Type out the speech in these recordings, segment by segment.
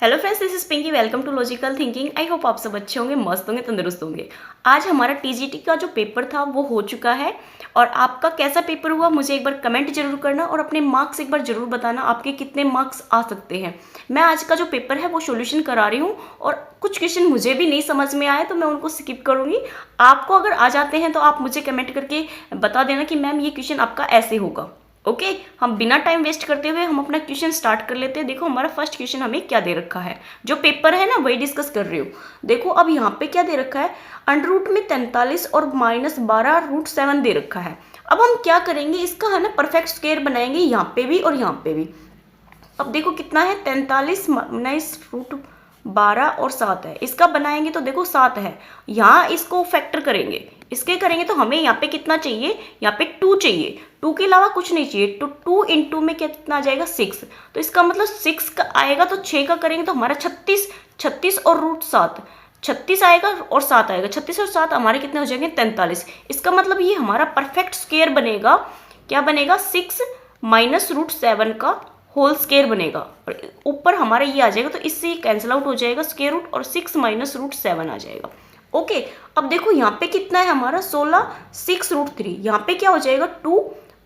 Hello friends, this is Pinky. Welcome to logical thinking. I hope आप सब अच्छे होंगे, मस्त होंगे, तंदुरुस्त होंगे। आज हमारा टीजीटी का जो पेपर था वो हो चुका है और आपका कैसा पेपर हुआ मुझे एक बार कमेंट जरूर करना और अपने मार्क्स एक बार जरूर बताना, आपके कितने मार्क्स आ सकते हैं। मैं आज का जो पेपर है वो सॉल्यूशन करा रही हूँ और कुछ क्वेश्चन मुझे भी नहीं समझ में आए तो मैं उनको स्किप करूँगी। आपको अगर आ जाते हैं तो आप मुझे कमेंट करके बता देना कि मैम ये क्वेश्चन आपका ऐसे होगा। ओके हम बिना टाइम वेस्ट करते हुए हम अपना क्वेश्चन स्टार्ट कर लेते हैं। देखो हमारा फर्स्ट क्वेश्चन हमें क्या दे रखा है, जो पेपर है ना वही डिस्कस कर रही हूँ। देखो अब यहाँ पे क्या दे रखा है, अंडर रूट में 43 और -12√7 दे रखा है। अब हम क्या करेंगे, इसका है ना परफेक्ट स्क्वायर बनाएंगे यहाँ पे भी और यहाँ पे भी। अब देखो कितना है, 43 -√12 और 7 है, इसका बनाएंगे तो देखो 7 है। यहाँ इसको फैक्टर करेंगे, इसके करेंगे तो हमें यहाँ पे कितना चाहिए, यहाँ पे 2 चाहिए, 2 के अलावा कुछ नहीं चाहिए। तो 2 × में कितना आ जाएगा 6, तो इसका मतलब 6 का आएगा तो 6 का करेंगे तो हमारा 36, 36 और √7, 36 आएगा और 7 आएगा, 36 और 7 हमारे कितने हो जाएंगे 43। इसका मतलब ये हमारा परफेक्ट स्क्वायर बनेगा। क्या बनेगा, 6 -√7 का होल स्क्वायर बनेगा और ऊपर हमारा ये आ जाएगा तो इससे ये कैंसिल आउट हो जाएगा स्क्वायर रूट और 6 -√7 आ जाएगा। ओके अब देखो यहाँ पे कितना है हमारा 16, 6√3, यहाँ पे क्या हो जाएगा 2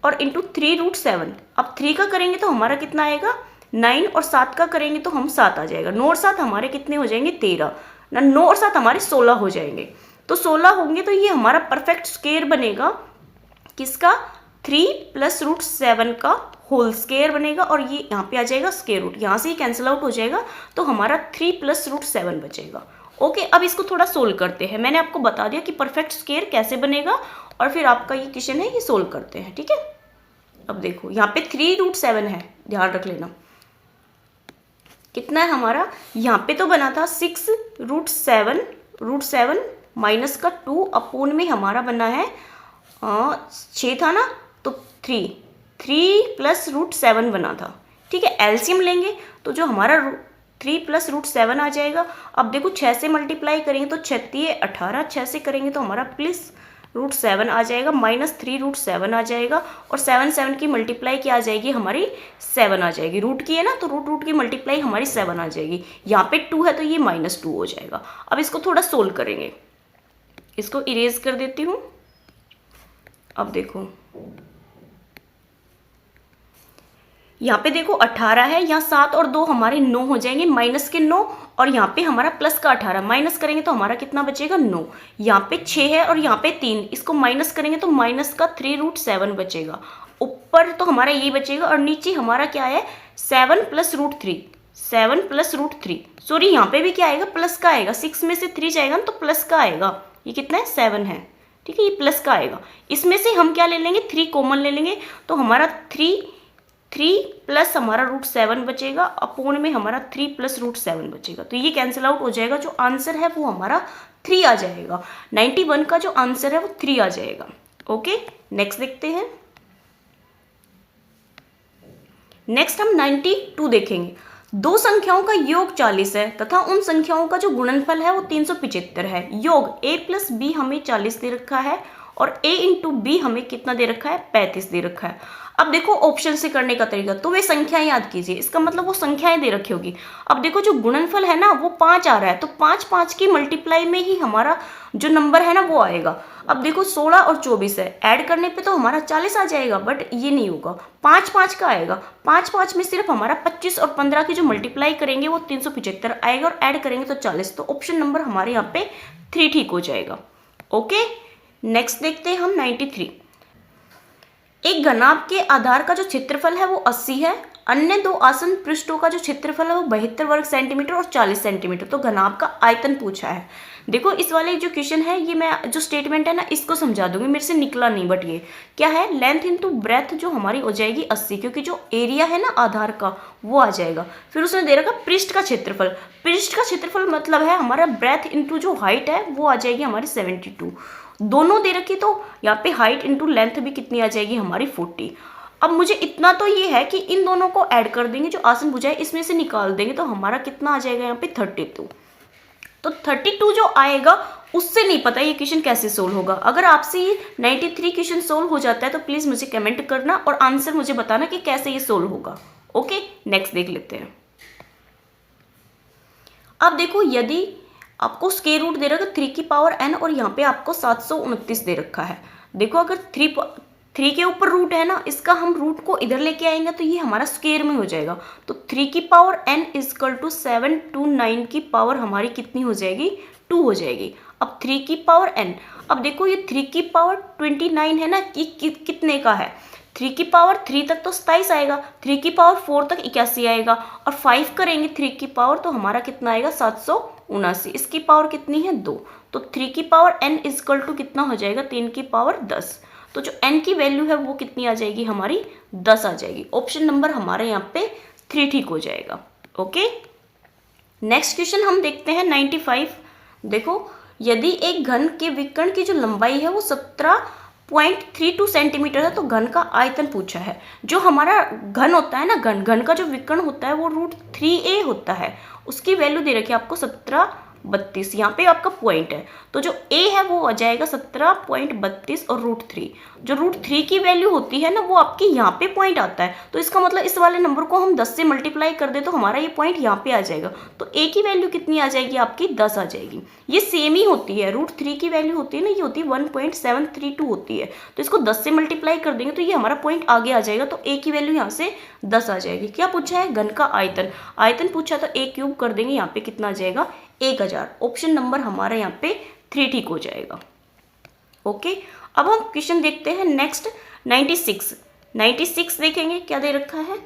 और इंटू 3√7। अब 3 का करेंगे तो हमारा कितना आएगा 9 और 7 का करेंगे तो हम 7 आ जाएगा। 9 और 7 हमारे कितने हो जाएंगे 13 ना, 9 और 7 हमारे 16 हो जाएंगे। तो 16 होंगे तो ये हमारा परफेक्ट स्क्वायर बनेगा किसका, 3 +√7 का होल स्क्वायर बनेगा और ये यहाँ पे आ जाएगा स्क्वायर रूट, यहाँ से ही कैंसिल आउट हो जाएगा तो हमारा 3 +√7 बचेगा। ओके अब इसको थोड़ा सोल्व करते हैं। मैंने आपको बता दिया कि परफेक्ट स्क्वायर कैसे बनेगा और फिर आपका ये क्वेश्चन है ये सोल्व करते हैं, ठीक है। अब देखो यहाँ पे 3√7 है, ध्यान रख लेना। कितना है हमारा, यहाँ पे तो बना था 6√7 माइनस का 2 अपोन में हमारा बना है 6 था ना, तो 3 +√7 बना था, ठीक है। एलसीएम लेंगे तो जो हमारा 3 +√7 आ जाएगा। अब देखो 6 से मल्टीप्लाई करेंगे तो 6 18, 6 से करेंगे तो हमारा +√7 आ जाएगा, -3√7 आ जाएगा और 7 की मल्टीप्लाई क्या आ जाएगी हमारी 7 आ जाएगी। रूट की है ना तो रूट की मल्टीप्लाई हमारी 7 आ जाएगी। यहाँ पे 2 है तो ये -2 हो जाएगा। अब इसको थोड़ा सोल्व करेंगे, इसको इरेज कर देती हूँ। अब देखो यहाँ पे देखो 18 है, यहाँ 7 और 2 हमारे 9 हो जाएंगे, माइनस के 9 और यहाँ पे हमारा प्लस का 18, माइनस करेंगे तो हमारा कितना बचेगा 9। यहाँ पे 6 है और यहाँ पे 3, इसको माइनस करेंगे तो माइनस का 3√7 बचेगा। ऊपर तो हमारा ये बचेगा और नीचे हमारा क्या है 7 +√3, 7 +√3, सॉरी यहाँ पे भी क्या आएगा प्लस का आएगा, 6 में से 3 जाएगा ना तो प्लस का आएगा। ये कितना है 7 है, ठीक है, ये प्लस का आएगा। इसमें से हम क्या ले लेंगे 3 कॉमन ले लेंगे तो हमारा 3 प्लस हमारा √7 बचेगा, अपोन में हमारा 3 +√7 बचेगा, तो ये कैंसिल आउट हो जाएगा। जो आंसर है वो हमारा 3 आ जाएगा। 91 का जो आंसर है वो 3 आ जाएगा। ओके नेक्स्ट देखते हैं। नेक्स्ट हम 92 देखेंगे। दो संख्याओं का योग 40 है तथा उन संख्याओं का जो गुणनफल है वो 375 है। योग a + b हमें 40 दे रखा है और a × b हमें कितना दे रखा है 35 दे रखा है। अब देखो ऑप्शन से करने का तरीका, तो वे संख्याएं याद कीजिए, इसका मतलब वो संख्याएं दे रखी होगी। अब देखो जो गुणनफल है ना वो 5 आ रहा है तो 5 की मल्टीप्लाई में ही हमारा जो नंबर है ना वो आएगा। अब देखो 16 और 24 है, ऐड करने पे तो हमारा 40 आ जाएगा, बट ये नहीं होगा, 5 का आएगा। 5 में सिर्फ हमारा 25 और 15 की जो मल्टीप्लाई करेंगे वो 375 आएगा और ऐड करेंगे तो 40, तो ऑप्शन नंबर हमारे यहाँ पे 3 ठीक हो जाएगा। ओके नेक्स्ट देखते हैं हम 93। एक घनाभ के आधार का जो क्षेत्रफल है वो 80 है, अन्य दो आसन पृष्ठों का जो क्षेत्रफल है वो 72 वर्ग सेंटीमीटर और 40 सेंटीमीटर। तो घनाभ का आयतन पूछा है। देखो इस वाले जो क्वेश्चन है ये मैं जो स्टेटमेंट है ना इसको समझा दूंगी, मेरे से निकला नहीं, बट ये क्या है लेंथ इंटू ब्रेथ जो हमारी हो जाएगी 80, क्योंकि जो एरिया है ना आधार का वो आ जाएगा। फिर उसने दे रखा पृष्ठ का क्षेत्रफल, पृष्ठ का क्षेत्रफल मतलब है हमारा ब्रेथ इंटू जो हाइट है वो आ जाएगी हमारी 72, दोनों दे रखी तो यहाँ पे हाइट इंटू लेंथ भी कितनी आ जाएगी हमारी 40। अब मुझे इतना तो ये है कि इन दोनों को ऐड कर देंगे, जो आसन भुजा है इसमें से निकाल देंगे तो हमारा कितना आ जाएगा यहाँ पे 32। तो 32 जो आएगा उससे नहीं पता ये क्वेश्चन कैसे सोल्व होगा। अगर आपसे ये 93 क्वेश्चन सोल्व हो जाता है तो प्लीज़ मुझे कमेंट करना और आंसर मुझे बताना कि कैसे ये सोल्व होगा। ओके नेक्स्ट देख लेते हैं। अब देखो यदि आपको स्क्वायर रूट दे रखा है 3 की पावर n और यहाँ पे आपको 729 दे रखा है। देखो अगर 3 के ऊपर रूट है ना, इसका हम रूट को इधर लेके आएंगे तो ये हमारा स्क्वायर में हो जाएगा। तो 3 की power n equal to 7 to 9 की पावर हमारी कितनी हो जाएगी, 2 हो जाएगी। अब 3 की पावर n, अब देखो ये 3 की पावर 29 है ना, कितने का है, 3 की पावर 3 तक तो 27 आएगा, 3 की पावर 4 तक 81 आएगा, और 5 करेंगे 3 की पावर तो हमारा कितना आएगा 779। इसकी पावर कितनी है 2, तो 3 की पावर n इजकल टू कितना हो जाएगा 3 की पावर 10। तो जो n की वैल्यू है वो कितनी आ जाएगी हमारी 10 आ जाएगी। ऑप्शन नंबर हमारे यहाँ पे 3 ठीक हो जाएगा। ओके, नेक्स्ट क्वेश्चन हम देखते हैं 95। देखो यदि एक घन के विकर्ण की जो लंबाई है वो 17.32 सेंटीमीटर है तो घन का आयतन पूछा है। जो हमारा घन होता है ना, घन का जो विकर्ण होता है वो √3a होता है, उसकी वैल्यू दे रखी है आपको 1732, यहाँ पे आपका पॉइंट है, तो जो a है वो आ जाएगा 17.32 और √3। जो √3 की वैल्यू होती है ना वो आपके यहाँ पे पॉइंट आता है, तो इसका मतलब इस वाले नंबर को हम 10 से मल्टीप्लाई कर दे तो हमारा ये पॉइंट यहाँ पे आ जाएगा। तो a की वैल्यू कितनी आ जाएगी आपकी 10 आ जाएगी। ये सेम ही होती है, √3 की वैल्यू होती है ना, ये होती है 1.732 होती है, तो इसको 10 से मल्टीप्लाई कर देंगे तो ये हमारा पॉइंट आगे आ जाएगा। तो a की वैल्यू यहाँ से 10 आ जाएगी। क्या पूछा है, घन का आयतन, आयतन पूछा तो a क्यूब कर देंगे, यहाँ पे कितना आ जाएगा 1000। ऑप्शन नंबर हमारा यहाँ पे 3 ठीक हो जाएगा। ओके, अब हम क्वेश्चन देखते हैं नेक्स्ट 96 देखेंगे क्या दे रखा है,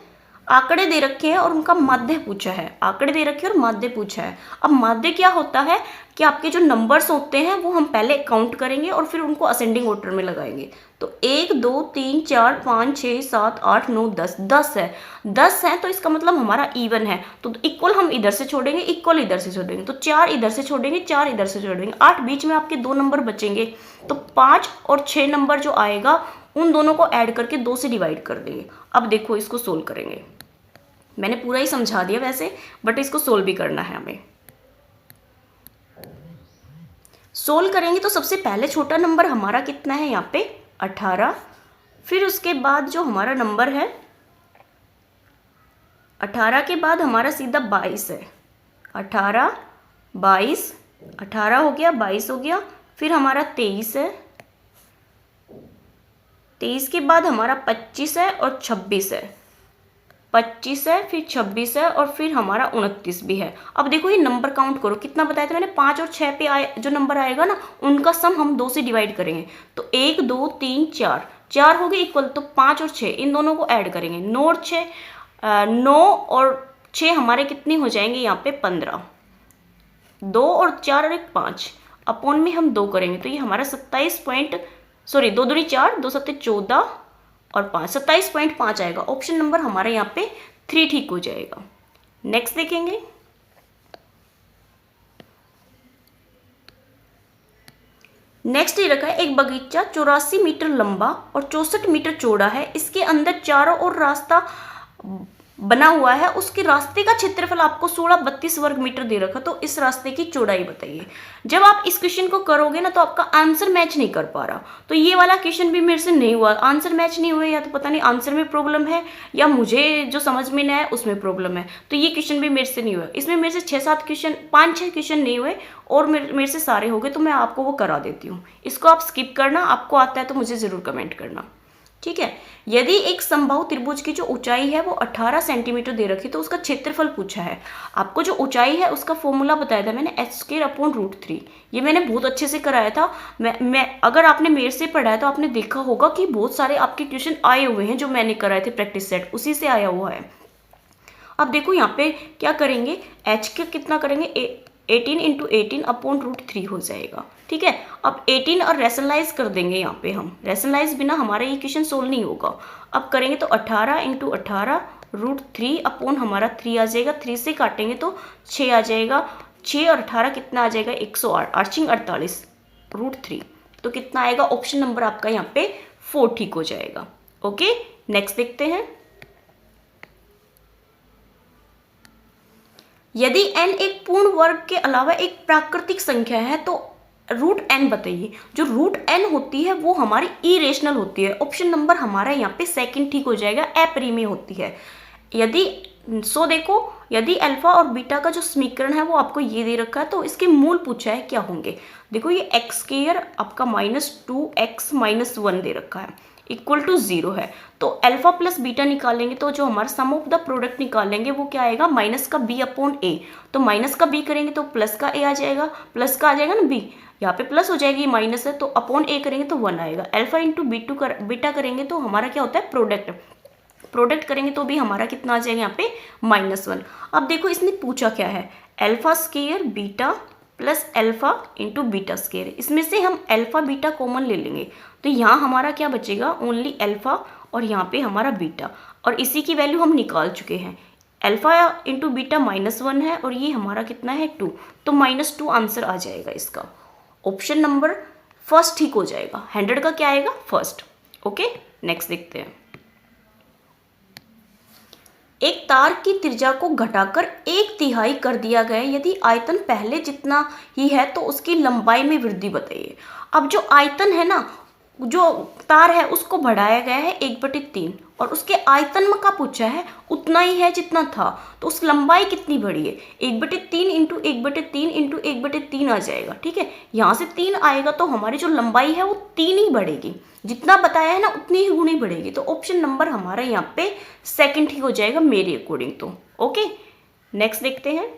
आंकड़े दे रखे हैं और उनका माध्य पूछा है। आंकड़े दे रखे हैं और माध्य पूछा है। अब माध्य क्या होता है कि आपके जो नंबर्स होते हैं वो हम पहले काउंट करेंगे और फिर उनको असेंडिंग ऑर्डर में लगाएंगे। तो 1 2 3 4 5 6 7 8 9 10, 10 है, 10 है तो इसका मतलब हमारा इवन है, तो इक्वल हम इधर से छोड़ेंगे, इक्वल इधर से छोड़ेंगे, तो 4 इधर से छोड़ेंगे, 4 इधर से छोड़ेंगे, 8 बीच में आपके 2 नंबर बचेंगे, तो 5 और 6 नंबर जो आएगा उन दोनों को ऐड करके 2 से डिवाइड कर देंगे। अब देखो इसको सोल्व करेंगे, मैंने पूरा ही समझा दिया वैसे, बट इसको सोल्व भी करना है हमें। सोल्व करेंगे तो सबसे पहले छोटा नंबर हमारा कितना है यहाँ पे 18, फिर उसके बाद जो हमारा नंबर है 18 के बाद हमारा सीधा 22 है, 18 22, 18 हो गया, 22 हो गया, फिर हमारा 23 है, 23 के बाद हमारा 25 है और 26 है, 25 है, फिर 26 है और फिर हमारा 29 भी है। अब देखो ये नंबर काउंट करो, कितना बताया था मैंने, 5 और 6 पे जो नंबर आएगा ना उनका सम हम 2 से डिवाइड करेंगे, तो 1 2 3 4, 4 हो गए इक्वल, तो 5 और 6 इन दोनों को ऐड करेंगे, 9 और 6 9 और 6 हमारे कितने हो जाएंगे यहाँ पे 15, 2 और 4 और 1 5, अपॉन में हम 2 करेंगे तो ये हमारा 2 दूनी 4, 2 सत्ते 14 और 5, 27.5 आएगा। ऑप्शन नंबर हमारे यहाँ पे 3 ठीक हो जाएगा। नेक्स्ट देखेंगे, नेक्स्ट ये रखा है एक बगीचा 84 मीटर लंबा और 64 मीटर चौड़ा है, इसके अंदर चारों ओर रास्ता बना हुआ है, उसके रास्ते का क्षेत्रफल आपको 1632 वर्ग मीटर दे रखा, तो इस रास्ते की चौड़ाई बताइए। जब आप इस क्वेश्चन को करोगे ना तो आपका आंसर मैच नहीं कर पा रहा, तो ये वाला क्वेश्चन भी मेरे से नहीं हुआ, आंसर मैच नहीं हुए, या तो पता नहीं आंसर में प्रॉब्लम है या मुझे जो समझ में नहीं आया उसमें प्रॉब्लम है, तो ये क्वेश्चन भी मेरे से नहीं हुआ। इसमें मेरे से 6-7 क्वेश्चन 5-6 क्वेश्चन नहीं हुए और मेरे से सारे हो गए, तो मैं आपको वो करा देती हूँ। इसको आप स्किप करना, आपको आता है तो मुझे ज़रूर कमेंट करना, ठीक है। यदि एक समबाहु त्रिभुज की जो ऊंचाई है वो 18 सेंटीमीटर दे रखी तो उसका क्षेत्रफल पूछा है। आपको जो ऊंचाई है उसका फॉर्मूला बताया था मैंने h²/√3, ये मैंने बहुत अच्छे से कराया था। मैं अगर आपने मेरे से पढ़ा है तो आपने देखा होगा कि बहुत सारे आपके क्वेश्चन आए हुए हैं जो मैंने कराए थे प्रैक्टिस सेट, उसी से आया हुआ है। अब देखो यहाँ पे क्या करेंगे, h के कितना करेंगे 18 × 18/√3 हो जाएगा, ठीक है। अब 18 और रैशनलाइज कर देंगे, यहाँ पे हम रैशनलाइज बिना हमारा ये क्वेश्चन सोल्व नहीं होगा। अब करेंगे तो 18 × 18√3 अपॉन हमारा 3 आ जाएगा, 3 से काटेंगे तो 6 आ जाएगा, 6 और 18 कितना आ जाएगा 108, 48/3, तो कितना आएगा, ऑप्शन नंबर आपका यहाँ पे 4 ठीक हो जाएगा। ओके, नेक्स्ट देखते हैं। यदि n एक पूर्ण वर्ग के अलावा एक प्राकृतिक संख्या है तो √n बताइए। जो √n होती है वो हमारी इरेशनल होती है, ऑप्शन नंबर हमारा यहाँ पे सेकंड ठीक हो जाएगा, अपरिमेय होती है। यदि सो देखो, यदि अल्फा और बीटा का जो समीकरण है वो आपको ये दे रखा है, तो इसके मूल पूछा है क्या होंगे। देखो ये एक्स स्क्वायर आपका -2x-1 दे रखा है, इक्वल टू 0 है। तो अल्फा प्लस बीटा निकालेंगे तो जो हमारा सम ऑफ द प्रोडक्ट निकालेंगे वो क्या आएगा, माइनस का b अपॉन ए। तो माइनस का b करेंगे तो प्लस का a आ जाएगा, प्लस का आ जाएगा ना b, यहाँ पे प्लस हो जाएगी, माइनस है तो अपॉन ए करेंगे तो 1 आएगा। अल्फा इंटू बीटा करेंगे तो हमारा क्या होता है, प्रोडक्ट करेंगे तो भी हमारा कितना आ जाएगा यहाँ पे -1। अब देखो इसने पूछा क्या है, alpha square beta plus alpha into beta square. इसमें से हम अल्फा बीटा कॉमन ले लेंगे तो यहाँ हमारा क्या बचेगा, ओनली अल्फा और यहाँ पे हमारा बीटा, और इसी की वैल्यू हम निकाल चुके हैं। अल्फा इंटू बीटा -1 है और ये हमारा कितना है 2, तो -2 आंसर आ जाएगा इसका। ऑप्शन नंबर फर्स्ट ठीक हो जाएगा, 100 का क्या आएगा, फर्स्ट। ओके, नेक्स्ट देखते हैं। एक तार की त्रिज्या को घटाकर 1/3 कर दिया गया यदि आयतन पहले जितना ही है तो उसकी लंबाई में वृद्धि बताइए। अब जो आयतन है ना, जो तार है उसको बढ़ाया गया है 1/3 और उसके आयतन में का पूछा है उतना ही है जितना था, तो उस लंबाई कितनी बढ़ी है, 1/3 इंटू 1/3 इंटू 1/3 आ जाएगा। ठीक है, यहाँ से 3 आएगा तो हमारी जो लंबाई है वो 3 ही बढ़ेगी, जितना बताया है ना उतनी ही गुनी बढ़ेगी। तो ऑप्शन नंबर हमारा यहाँ पे सेकंड ही हो जाएगा मेरे अकॉर्डिंग तो। ओके, नेक्स्ट देखते हैं।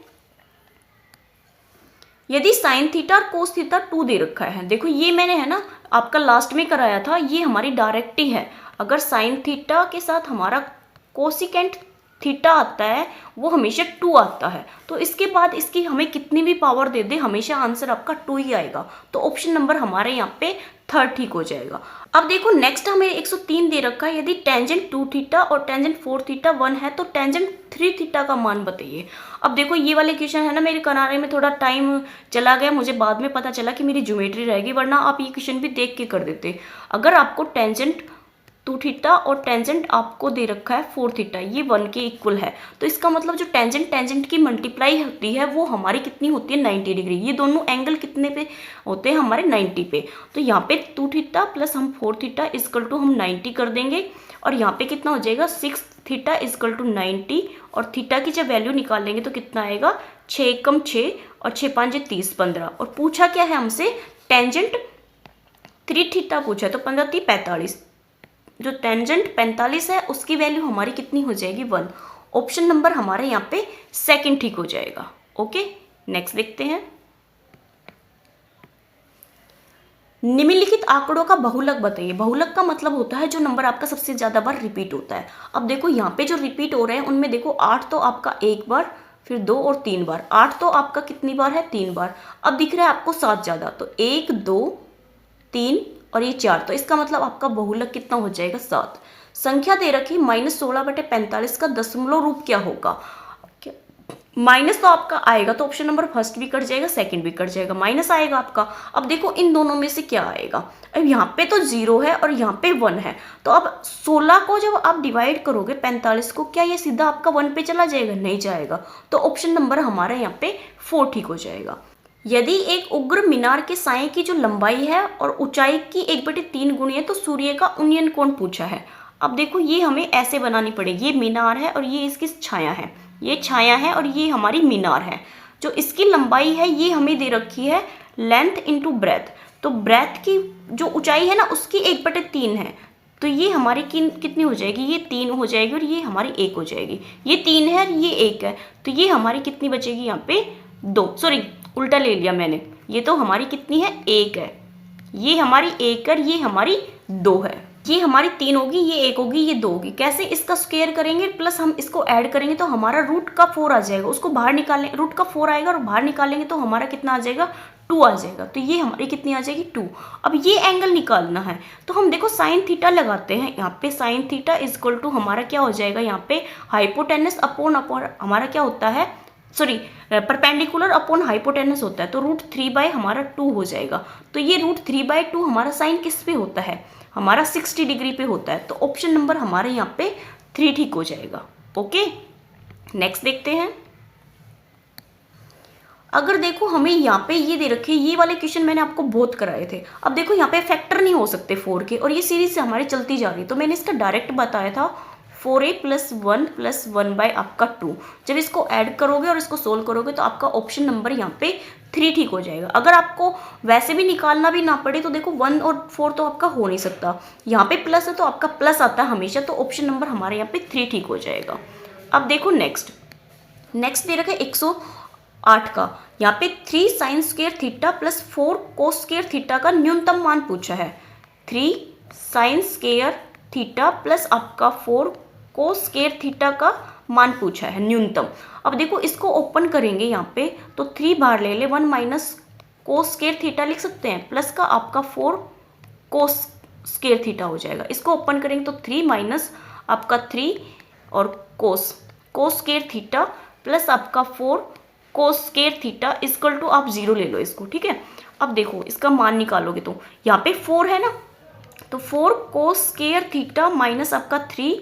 यदि साइन थीटा और कोस थीटा 2 दे रखा है, देखो ये मैंने है ना आपका लास्ट में कराया था, ये हमारी डायरेक्ट ही है। अगर साइन थीटा के साथ हमारा कोसिकेंट थीटा आता है वो हमेशा 2 आता है, तो इसके बाद इसकी हमें कितनी भी पावर दे दे हमेशा आंसर आपका 2 ही आएगा। तो ऑप्शन नंबर हमारे यहाँ पे थर्ड ठीक हो जाएगा। अब देखो नेक्स्ट हमें 103 दे रखा है, यदि टेंजेंट 2 थीटा और टेंजेंट 4 थीटा 1 है तो टेंजेंट 3 थीटा का मान बताइए। अब देखो ये वाले क्वेश्चन है ना, मेरे कराने में थोड़ा टाइम चला गया, मुझे बाद में पता चला कि मेरी ज्योमेट्री रहेगी, वरना आप ये क्वेश्चन भी देख के कर देते। अगर आपको टेंजेंट 2 थीटा और टेंजेंट आपको दे रखा है 4 थीटा, ये 1 के इक्वल है, तो इसका मतलब जो टेंजेंट की मल्टीप्लाई होती है वो हमारी कितनी होती है 90 डिग्री। ये दोनों एंगल कितने पे होते हैं हमारे 90 पे। तो यहाँ पे 2 थीटा प्लस हम 4 थीटा इजकल टू हम 90 कर देंगे, और यहाँ पे कितना हो जाएगा 6 थीटा इजकल टू 90, और थीटा की जब वैल्यू निकालेंगे तो कितना आएगा 6 कम 6 और 6 5 30 15। और पूछा क्या है हमसे, टेंजेंट 3 थीटा पूछा है, तो 15 3 45, जो टेंजेंट 45 है उसकी वैल्यू हमारी कितनी हो जाएगी 1। ऑप्शन नंबर हमारे यहाँ पे सेकंड ठीक हो जाएगा। ओके, नेक्स्ट देखते हैं। निम्नलिखित आंकड़ों का बहुलक बताइए। बहुलक का मतलब होता है जो नंबर आपका सबसे ज्यादा बार रिपीट होता है। अब देखो यहाँ पे जो रिपीट हो रहे हैं उनमें देखो 8 तो आपका 1 बार, फिर 2 और 3 बार, 8 तो आपका कितनी बार है 3 बार। अब दिख रहा है आपको 7 ज्यादा, तो 1 2 3 और ये 4, तो इसका मतलब आपका बहुलक कितना हो जाएगा 7। संख्या दे रखी -16/45 का दशमलव रूप क्या होगा। माइनस तो आपका आएगा तो ऑप्शन नंबर फर्स्ट भी कट जाएगा, सेकंड भी कट जाएगा, माइनस आएगा आपका। अब देखो इन दोनों में से क्या आएगा, अब यहाँ पे तो 0 है और यहाँ पे 1 है, तो अब 16 को जब आप डिवाइड करोगे 45 को, क्या ये सीधा आपका 1 पे चला जाएगा, नहीं जाएगा। तो ऑप्शन नंबर हमारे यहाँ पे 4 ठीक हो जाएगा। यदि एक उग्र मीनार के साये की जो लंबाई है और ऊंचाई की 1/3 गुनी है तो सूर्य का उन्नयन कोण पूछा है। अब देखो ये हमें ऐसे बनानी पड़ेगी, ये मीनार है और ये इसकी छाया है, ये छाया है और ये हमारी मीनार है। जो इसकी लंबाई है ये हमें दे रखी है लेंथ इंटू ब्रेथ, तो ब्रेथ की जो ऊंचाई है ना उसकी 1/3 है, तो ये हमारी कितनी हो जाएगी, ये 3 हो जाएगी और ये हमारी 1 हो जाएगी। ये 3 है और ये 1 है, तो ये हमारी कितनी बचेगी यहाँ पे 2, सॉरी उल्टा ले लिया मैंने, ये तो हमारी कितनी है 1 है, ये हमारी 1 है, ये हमारी 2 है, ये हमारी 3 होगी, ये 1 होगी, ये 2 होगी। कैसे इसका स्क्वायर करेंगे प्लस हम इसको ऐड करेंगे तो हमारा रूट का 4 आ जाएगा, उसको बाहर निकालें, रूट का 4 आएगा और बाहर निकालेंगे तो हमारा कितना आ जाएगा 2 आ जाएगा, तो ये हमारी कितनी आ जाएगी 2। अब ये एंगल निकालना है तो हम देखो साइन थीटा लगाते हैं, यहाँ पे sine theta is equal to हमारा क्या हो जाएगा, यहाँ पे हाइपोटेनस अपॉन हमारा क्या होता है, सॉरी परपेंडिकुलर अपॉन हाइपोटेनस होता है, तो √3 हमारा 2 हो जाएगा। तो ये √3/2 हमारा साइन किस पे होता है, हमारा 60 डिग्री पे होता है, तो ऑप्शन नंबर हमारे यहाँ पे 3 ठीक हो जाएगा। ओके, नेक्स्ट देखते हैं। अगर देखो हमें यहाँ पे ये दे रखे, ये वाले क्वेश्चन मैंने आपको बहुत कराए थे। अब देखो यहाँ पे फैक्टर नहीं हो सकते 4 के और ये सीरीज से हमारी चलती जा रही है, तो मैंने इसका डायरेक्ट बताया था 4a + 1 बाय आपका 2। जब इसको ऐड करोगे और इसको सोल्व करोगे तो आपका ऑप्शन नंबर यहाँ पे 3 ठीक हो जाएगा। अगर आपको वैसे भी निकालना भी ना पड़े तो देखो 1 और 4 तो आपका हो नहीं सकता, यहाँ पे प्लस है तो आपका प्लस आता है हमेशा, तो ऑप्शन नंबर हमारे यहाँ पे 3 ठीक हो जाएगा। अब देखो नेक्स्ट दे रखा है 108 का। यहाँ पे 3 sin square theta + 4 cos square theta का न्यूनतम मान पूछा है। 3 sin स्क्वायर थीटा प्लस आपका 4 cos स्क्वायर थीटा का मान पूछा है न्यूनतम। अब देखो इसको ओपन करेंगे यहाँ पे तो 3 बार ले ले, 1 माइनस cos स्क्वायर थीटा लिख सकते हैं, प्लस का आपका 4 cos स्क्वायर थीटा हो जाएगा। इसको ओपन करेंगे तो 3 माइनस आपका 3 और cos स्क्वायर थीटा प्लस आपका 4 cos square theta equal to आप 0 ले लो इसको, ठीक है। अब देखो इसका मान निकालोगे तो यहाँ पे 4 है ना, तो 4 cos स्क्वायर थीटा माइनस आपका 3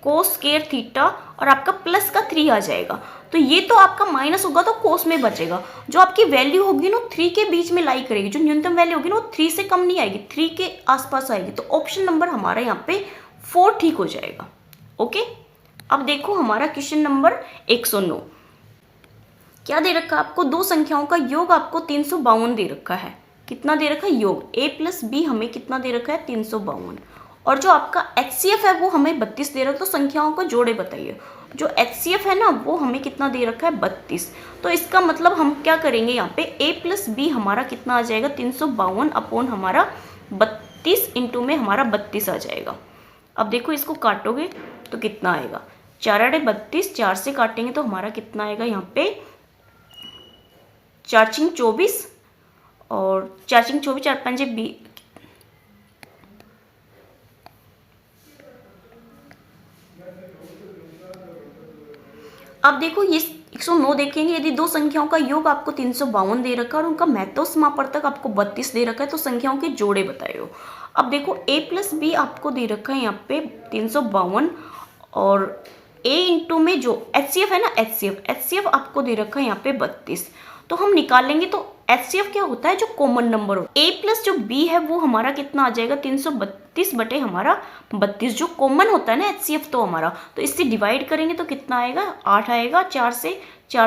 cos स्क्वायर थीटा और आपका प्लस का 3 आ जाएगा। तो ये तो आपका माइनस होगा तो cos में बचेगा। जो आपकी वैल्यू होगी ना 3 के बीच में लाई करेगी, जो न्यूनतम वैल्यू होगी ना वो 3 से कम नहीं आएगी, 3 के आसपास आएगी। तो ऑप्शन नंबर हमारा यहाँ पे 4 ठीक हो जाएगा। ओके, अब देखो हमारा क्वेश्चन नंबर 109 क्या दे रखा है आपको, दो संख्याओं का योग आपको 352 दे रखा है। कितना दे रखा है योग, a + b हमें कितना दे रखा है 352, और जो आपका HCF है वो हमें 32 दे रखा है। तो संख्याओं का जोड़े बताइए। जो HCF है ना वो हमें कितना दे रखा है 32। तो इसका मतलब हम क्या करेंगे यहाँ पे a + b हमारा कितना आ जाएगा 352 अपॉन हमारा 32 इंटू में हमारा 32 आ जाएगा। अब देखो इसको काटोगे तो कितना आएगा, 4 × 32, 4 से काटेंगे तो हमारा कितना आएगा यहाँ पे 4 × 24 और 4 × 24, 4 × 5 = 20। अब देखो ये 109 देखेंगे, यदि दो संख्याओं का योग आपको 352 दे रखा है और उनका महत्व समापवर्तक आपको 32 दे रखा है, तो संख्याओं के जोड़े बताइए। अब देखो a + b आपको दे रखा है यहाँ पे 352 और a इंटू में जो HCF है ना HCF आपको दे रखा है यहाँ पे 32। तो हम निकालेंगे तो HCF क्या होता है, जो कॉमन नंबर हो। a + जो b है वो हमारा कितना आ जाएगा 332 बटे हमारा 32, जो कॉमन होता है ना HCF तो हमारा। तो इससे डिवाइड करेंगे तो कितना आएगा 8 आएगा, 4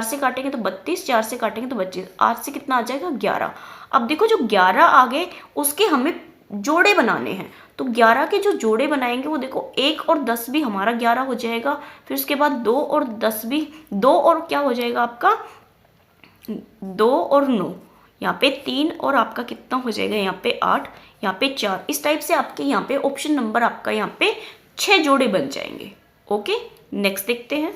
से काटेंगे तो 32, 4 से काटेंगे तो 25, 8 से कितना आ जाएगा 11। अब देखो जो 11 आ गए उसके हमें जोड़े बनाने हैं, तो 11 के जो जोड़े बनाएंगे वो देखो 1 और 10 भी हमारा 11 हो जाएगा। फिर उसके बाद 2 और 10 भी, 2 और क्या हो जाएगा आपका 2 और 9, यहाँ पे 3 और आपका कितना हो जाएगा यहाँ पे 8, यहाँ पे 4। इस टाइप से आपके यहाँ पे ऑप्शन नंबर आपका यहाँ पे 6 जोड़े बन जाएंगे। ओके, नेक्स्ट देखते हैं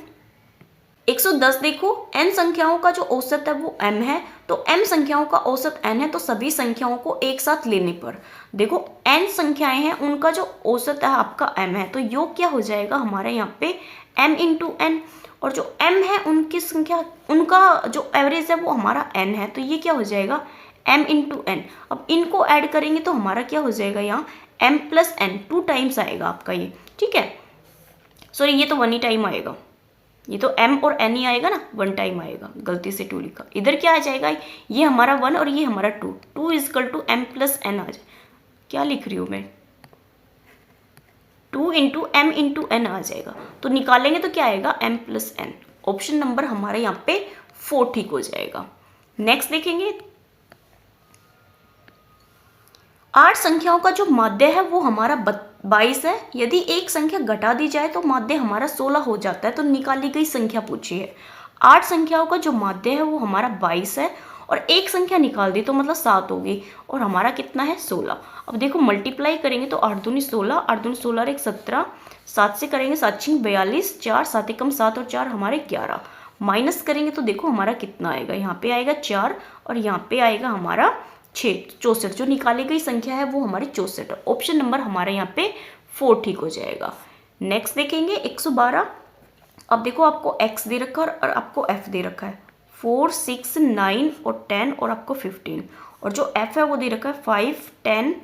110। देखो n संख्याओं का जो औसत है वो m है, तो m संख्याओं का औसत n है, तो सभी संख्याओं को एक साथ लेने पर देखो n संख्याएं हैं उनका जो औसत है आपका m है, तो योग क्या हो जाएगा हमारे यहाँ पे m × n, और जो m है उनकी संख्या, उनका जो एवरेज है वो हमारा n है, तो ये क्या हो जाएगा m × n। अब इनको ऐड करेंगे तो हमारा क्या हो जाएगा यहाँ m + n, 2 टाइम्स आएगा आपका ये, ठीक है। सॉरी ये तो 1 ही टाइम आएगा, ये तो m और n ही आएगा ना, 1 टाइम आएगा, गलती से 2 लिखा। इधर क्या आ जाएगा, ये हमारा 1 और ये हमारा 2, 2 = m + n आ जाए। क्या लिख रही हूँ मैं, 2 × m × n आ जाएगा। तो निकालेंगे तो क्या आएगा m + n। ऑप्शन नंबर हमारे यहाँ पे 4 ठीक हो जाएगा। नेक्स्ट देखेंगे 8 संख्याओं का जो माध्य है वो हमारा 22 है। यदि एक संख्या घटा दी जाए तो माध्य हमारा 16 हो जाता है। तो निकाली गई संख्या पूछी है। 8 संख्याओं का जो माध्य है वो हमारा 22 है और एक संख्या निकाल दी तो मतलब 7 होगी और हमारा कितना है 16। अब देखो मल्टीप्लाई करेंगे तो 8 दूनी 16, 8 दूनी 16 और 1 17, 7 से करेंगे 7 × 42, 4 7 × 7 और 4 हमारे 11। माइनस करेंगे तो देखो हमारा कितना आएगा, यहाँ पे आएगा 4 और यहाँ पे आएगा हमारा 6, 64। जो निकाली गई संख्या है वो हमारी 64 है। ऑप्शन नंबर हमारे यहाँ पे 4 ठीक हो जाएगा। नेक्स्ट देखेंगे 112। अब देखो आपको x दे रखा है और आपको f दे रखा है, 4 6 9 और 10 और आपको 15, और जो f है वो दे रखा है 5 10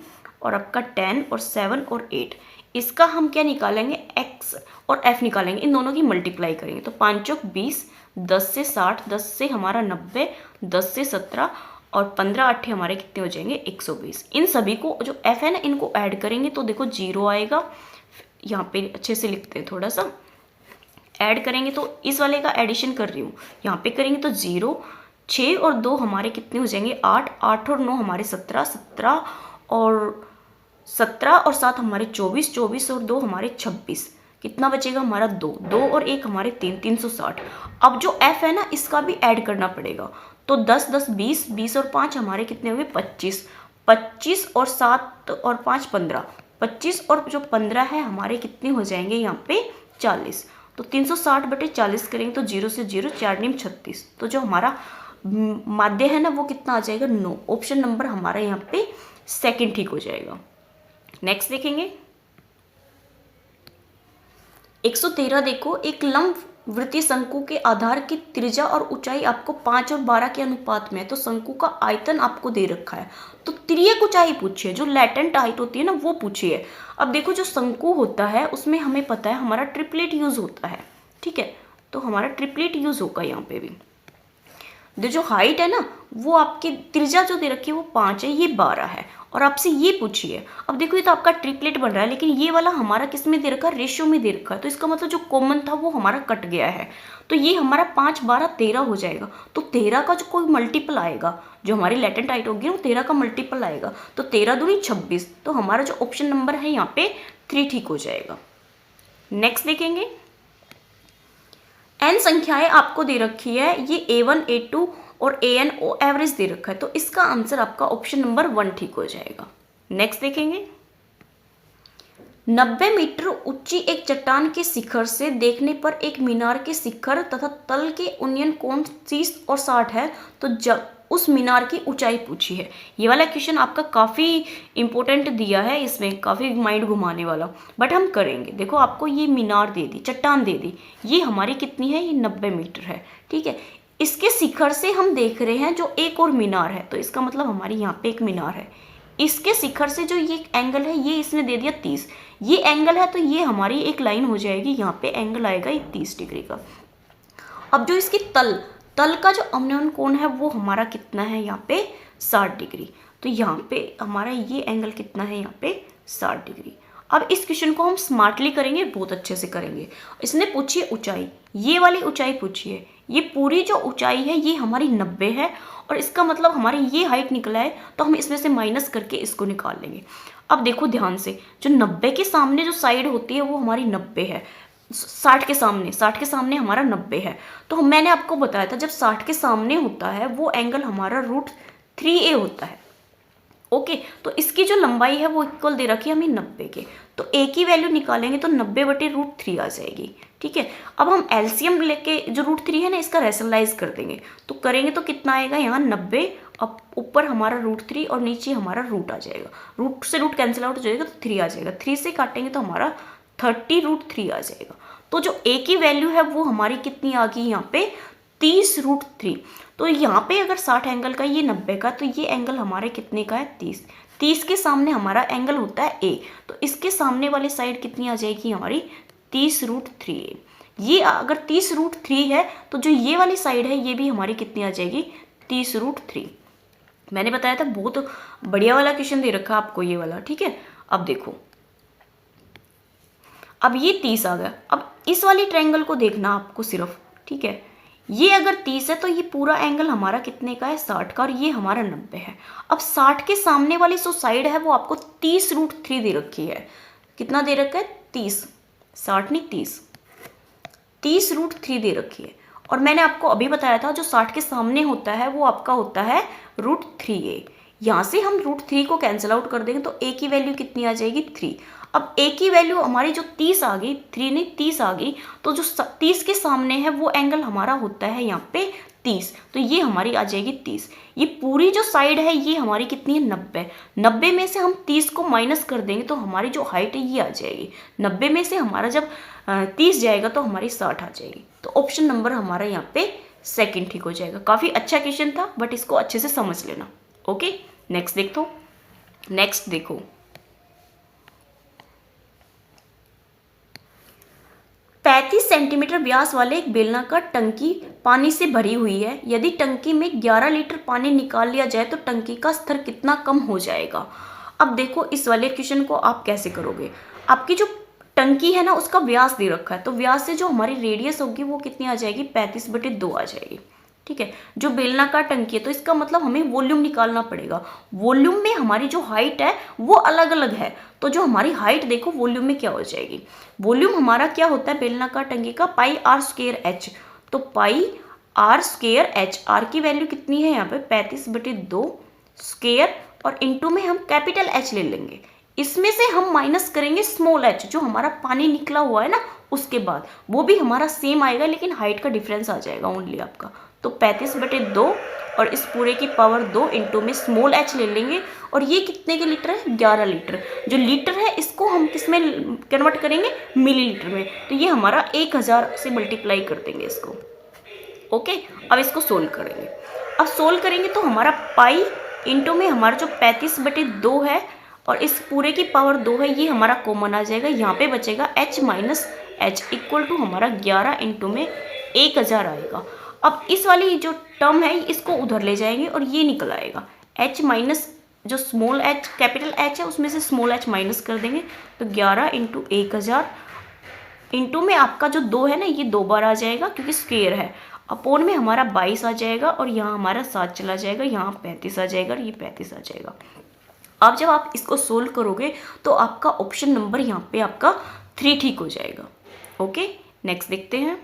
और आपका 10 और 7 और 8। इसका हम क्या निकालेंगे, x और f निकालेंगे, इन दोनों की मल्टीप्लाई करेंगे तो 5 चौक 20, 10 से 60, 10 से हमारा 90, 10 से 17 और 15 8 हमारे कितने हो जाएंगे 120। इन सभी को जो f है ना इनको ऐड करेंगे तो देखो 0 आएगा, यहाँ पे अच्छे से लिखते हैं, थोड़ा सा ऐड करेंगे तो इस वाले का एडिशन कर रही हूँ, यहाँ पे करेंगे तो 0, 6 और 2 हमारे कितने हो जाएंगे 8, 8 और 9 हमारे 17, 17 और 7 हमारे 24, 24 और 2 हमारे 26, कितना बचेगा हमारा 2, 2 और 1 हमारे 3, 360। अब जो f है ना इसका भी ऐड करना पड़ेगा, तो 10, 10, 20, 20 और 5 हमारे कितने हुए 25, 25 और 7 और 5 15, 25 और जो 15 है हमारे कितने हो जाएंगे यहाँ पे 40। तो 360/40 करेंगे तो 0 से 0, 4 9 36। तो जो हमारा माध्य है ना वो कितना आ जाएगा 9। ऑप्शन नंबर हमारा यहाँ पे सेकंड ठीक हो जाएगा। नेक्स्ट देखेंगे 113। देखो, एक लंब वृत्तीय शंकु के आधार की त्रिज्या और ऊंचाई आपको 5 और 12 के अनुपात में है, तो शंकु का आयतन आपको दे रखा है, तो तिर्यक ऊंचाई पूछिए, जो लेटेंट हाइट होती है ना वो पूछिए। अब देखो जो शंकु होता है उसमें हमें पता है हमारा ट्रिपलेट यूज होता है, ठीक है, तो हमारा ट्रिपलेट यूज होगा यहाँ पे भी। जो हाइट है ना वो आपकी त्रिज्या जो दे रखी है वो 5 है, ये 12 है, और आपसे ये पूछिए। अब देखो ये तो आपका ट्रिपलेट बन रहा है, लेकिन ये वाला हमारा किस में दे रखा है, रेशियो में दे रखा है, तो इसका मतलब जो कॉमन था वो हमारा कट गया है, तो ये हमारा 5 12 13 हो जाएगा। तो 13 का जो कोई मल्टीपल आएगा, जो हमारी लेटेंट हाइट होगी वो 13 का मल्टीपल आएगा, तो 13 दूनी 26। तो हमारा जो ऑप्शन नंबर है यहाँ पे 3 ठीक हो जाएगा। नेक्स्ट देखेंगे, n संख्याएं आपको दे रखी है, ये A1 A2 और AN O एवरेज दे रखा है, तो इसका आंसर आपका ऑप्शन नंबर 1 ठीक हो जाएगा। नेक्स्ट देखेंगे 90 मीटर ऊंची एक चट्टान के शिखर से देखने पर एक मीनार के शिखर तथा तल के उन्नयन कोण 30 और 60 है, तो जब उस मीनार की ऊंचाई पूछी है। ये वाला क्वेश्चन आपका काफ़ी इंपॉर्टेंट दिया है, इसमें काफ़ी माइंड घुमाने वाला, बट हम करेंगे। देखो आपको ये मीनार दे दी, चट्टान दे दी, ये हमारी कितनी है, ये 90 मीटर है, ठीक है। इसके शिखर से हम देख रहे हैं जो एक और मीनार है, तो इसका मतलब हमारी यहाँ पे एक मीनार है। इसके शिखर से जो ये एंगल है ये इसने दे दिया 30, ये एंगल है, तो ये हमारी एक लाइन हो जाएगी, यहाँ पे एंगल आएगा ये 30 डिग्री का। अब जो इसकी तल का जो अवनयन कोण है वो हमारा कितना है यहाँ पे 60 डिग्री, तो यहाँ पे हमारा ये एंगल कितना है यहाँ पे 60 डिग्री। अब इस क्वेश्चन को हम स्मार्टली करेंगे, बहुत अच्छे से करेंगे। इसने पूछी है ऊंचाई, ये वाली ऊंचाई पूछी है, ये पूरी जो ऊंचाई है ये हमारी 90 है, और इसका मतलब हमारी ये हाइट निकला है, तो हम इसमें से माइनस करके इसको निकाल लेंगे। अब देखो ध्यान से, जो 90 के सामने जो साइड होती है वो हमारी 90 है, 60 के सामने हमारा 90 है, तो मैंने आपको बताया था जब 60 के सामने होता है वो एंगल हमारा √3a होता है। ओके, तो इसकी जो लंबाई है वो इक्वल दे रखी है हमें 90 के, तो a की वैल्यू निकालेंगे तो 90/√3 आ जाएगी, ठीक है। अब हम एलसीएम लेके जो √3 है ना इसका रैशनलाइज कर देंगे, तो करेंगे तो कितना आएगा यहाँ 90, अब ऊपर हमारा √3 और नीचे हमारा रूट आ जाएगा, रूट से रूट कैंसिल आउट हो जाएगा तो 3 आ जाएगा, 3 से काटेंगे तो हमारा 30√3 आ जाएगा। तो जो a की वैल्यू है वो हमारी कितनी आ गई यहाँ पे 30√3। तो यहाँ पे अगर 60 एंगल का ये 90 का, तो ये एंगल हमारे कितने का है 30, 30 के सामने हमारा एंगल होता है a, तो इसके सामने वाली साइड कितनी आ जाएगी हमारी 30√3a। ये अगर 30√3 है तो जो ये वाली साइड है ये भी हमारी कितनी आ जाएगी 30√3। मैंने बताया था बहुत बढ़िया वाला क्वेश्चन दे रखा आपको ये वाला, ठीक है। अब देखो, अब ये 30 आ गया, अब इस वाली ट्रायंगल को देखना आपको सिर्फ, ठीक है। ये अगर 30 है तो ये पूरा एंगल हमारा कितने का है 60 का, और ये हमारा 90 है। अब 60 के सामने वाली जो साइड है वो आपको 30√3 दे रखी है, कितना दे रखा है 30, 60 नहीं 30√3 दे रखी है। और मैंने आपको अभी बताया था जो 60 के सामने होता है वो आपका होता है √3a। यहाँ से हम √3 को कैंसिल आउट कर देंगे तो a की वैल्यू कितनी आ जाएगी 3। अब a की वैल्यू हमारी जो 30 आ गई, 3 नहीं 30 आ गई, तो जो 30 के सामने है वो एंगल हमारा होता है यहाँ पे 30, तो ये हमारी आ जाएगी 30। ये पूरी जो साइड है ये हमारी कितनी है 90, 90 में से हम 30 को माइनस कर देंगे तो हमारी जो हाइट है ये आ जाएगी 90 में से हमारा जब 30 जाएगा तो हमारी 60 आ जाएगी। तो ऑप्शन नंबर हमारा यहाँ पे सेकंड ठीक हो जाएगा। काफ़ी अच्छा क्वेश्चन था, बट इसको अच्छे से समझ लेना। ओके, नेक्स्ट देखो 35 सेंटीमीटर व्यास वाले एक बेलनाकार टंकी पानी से भरी हुई है। यदि टंकी में 11 लीटर पानी निकाल लिया जाए तो टंकी का स्तर कितना कम हो जाएगा। अब देखो इस वाले क्वेश्चन को आप कैसे करोगे। आपकी जो टंकी है ना उसका व्यास दे रखा है, तो व्यास से जो हमारी रेडियस होगी वो कितनी आ जाएगी, 35/2 आ जाएगी। ठीक है, जो बेलनाकार टंकी है, तो इसका मतलब हमें वॉल्यूम निकालना पड़ेगा। वॉल्यूम में हमारी जो हाइट है वो अलग अलग है, तो जो हमारी हाइट देखो वॉल्यूम में क्या हो जाएगी, वॉल्यूम हमारा क्या होता है बेलनाकार टंकी का, πr²h। तो πr²h, आर की वैल्यू कितनी है यहाँ पे 35/2 स्क्वायर, और इंटू में हम कैपिटल H ले लेंगे। इसमें से हम माइनस करेंगे स्मॉल h, जो हमारा पानी निकला हुआ है ना उसके बाद, वो भी हमारा सेम आएगा लेकिन हाइट का डिफरेंस आ जाएगा ओनली आपका। तो 35/2 और इस पूरे की पावर 2 इंटू में स्मॉल h ले लेंगे, और ये कितने के लीटर है, 11 लीटर। जो लीटर है इसको हम किस में कन्वर्ट करेंगे, मिलीलीटर में, तो ये हमारा 1000 से मल्टीप्लाई कर देंगे इसको। ओके, अब इसको सोल्व करेंगे। अब सोल्व करेंगे तो हमारा पाई इंटू में हमारा जो 35/2 है और इस पूरे की पावर 2 है, ये हमारा कॉमन आ जाएगा, यहाँ पे बचेगा h minus H equal to हमारा 11 इंटू में 1000 आएगा। अब इस वाली जो टर्म है इसको उधर ले जाएंगे और ये निकल आएगा h माइनस जो स्मॉल h कैपिटल H है उसमें से स्मॉल h माइनस कर देंगे, तो 11 इंटू 1000 इंटू में आपका जो 2 है ना ये 2 बार आ जाएगा क्योंकि स्क्वायर है, अपोन में हमारा 22 आ जाएगा, और यहाँ हमारा 7 चला जाएगा, यहाँ 35 आ जाएगा और ये 35 आ जाएगा। अब जब आप इसको सोल्व करोगे तो आपका ऑप्शन नंबर यहाँ पे आपका 3 ठीक हो जाएगा। ओके, नेक्स्ट देखते हैं।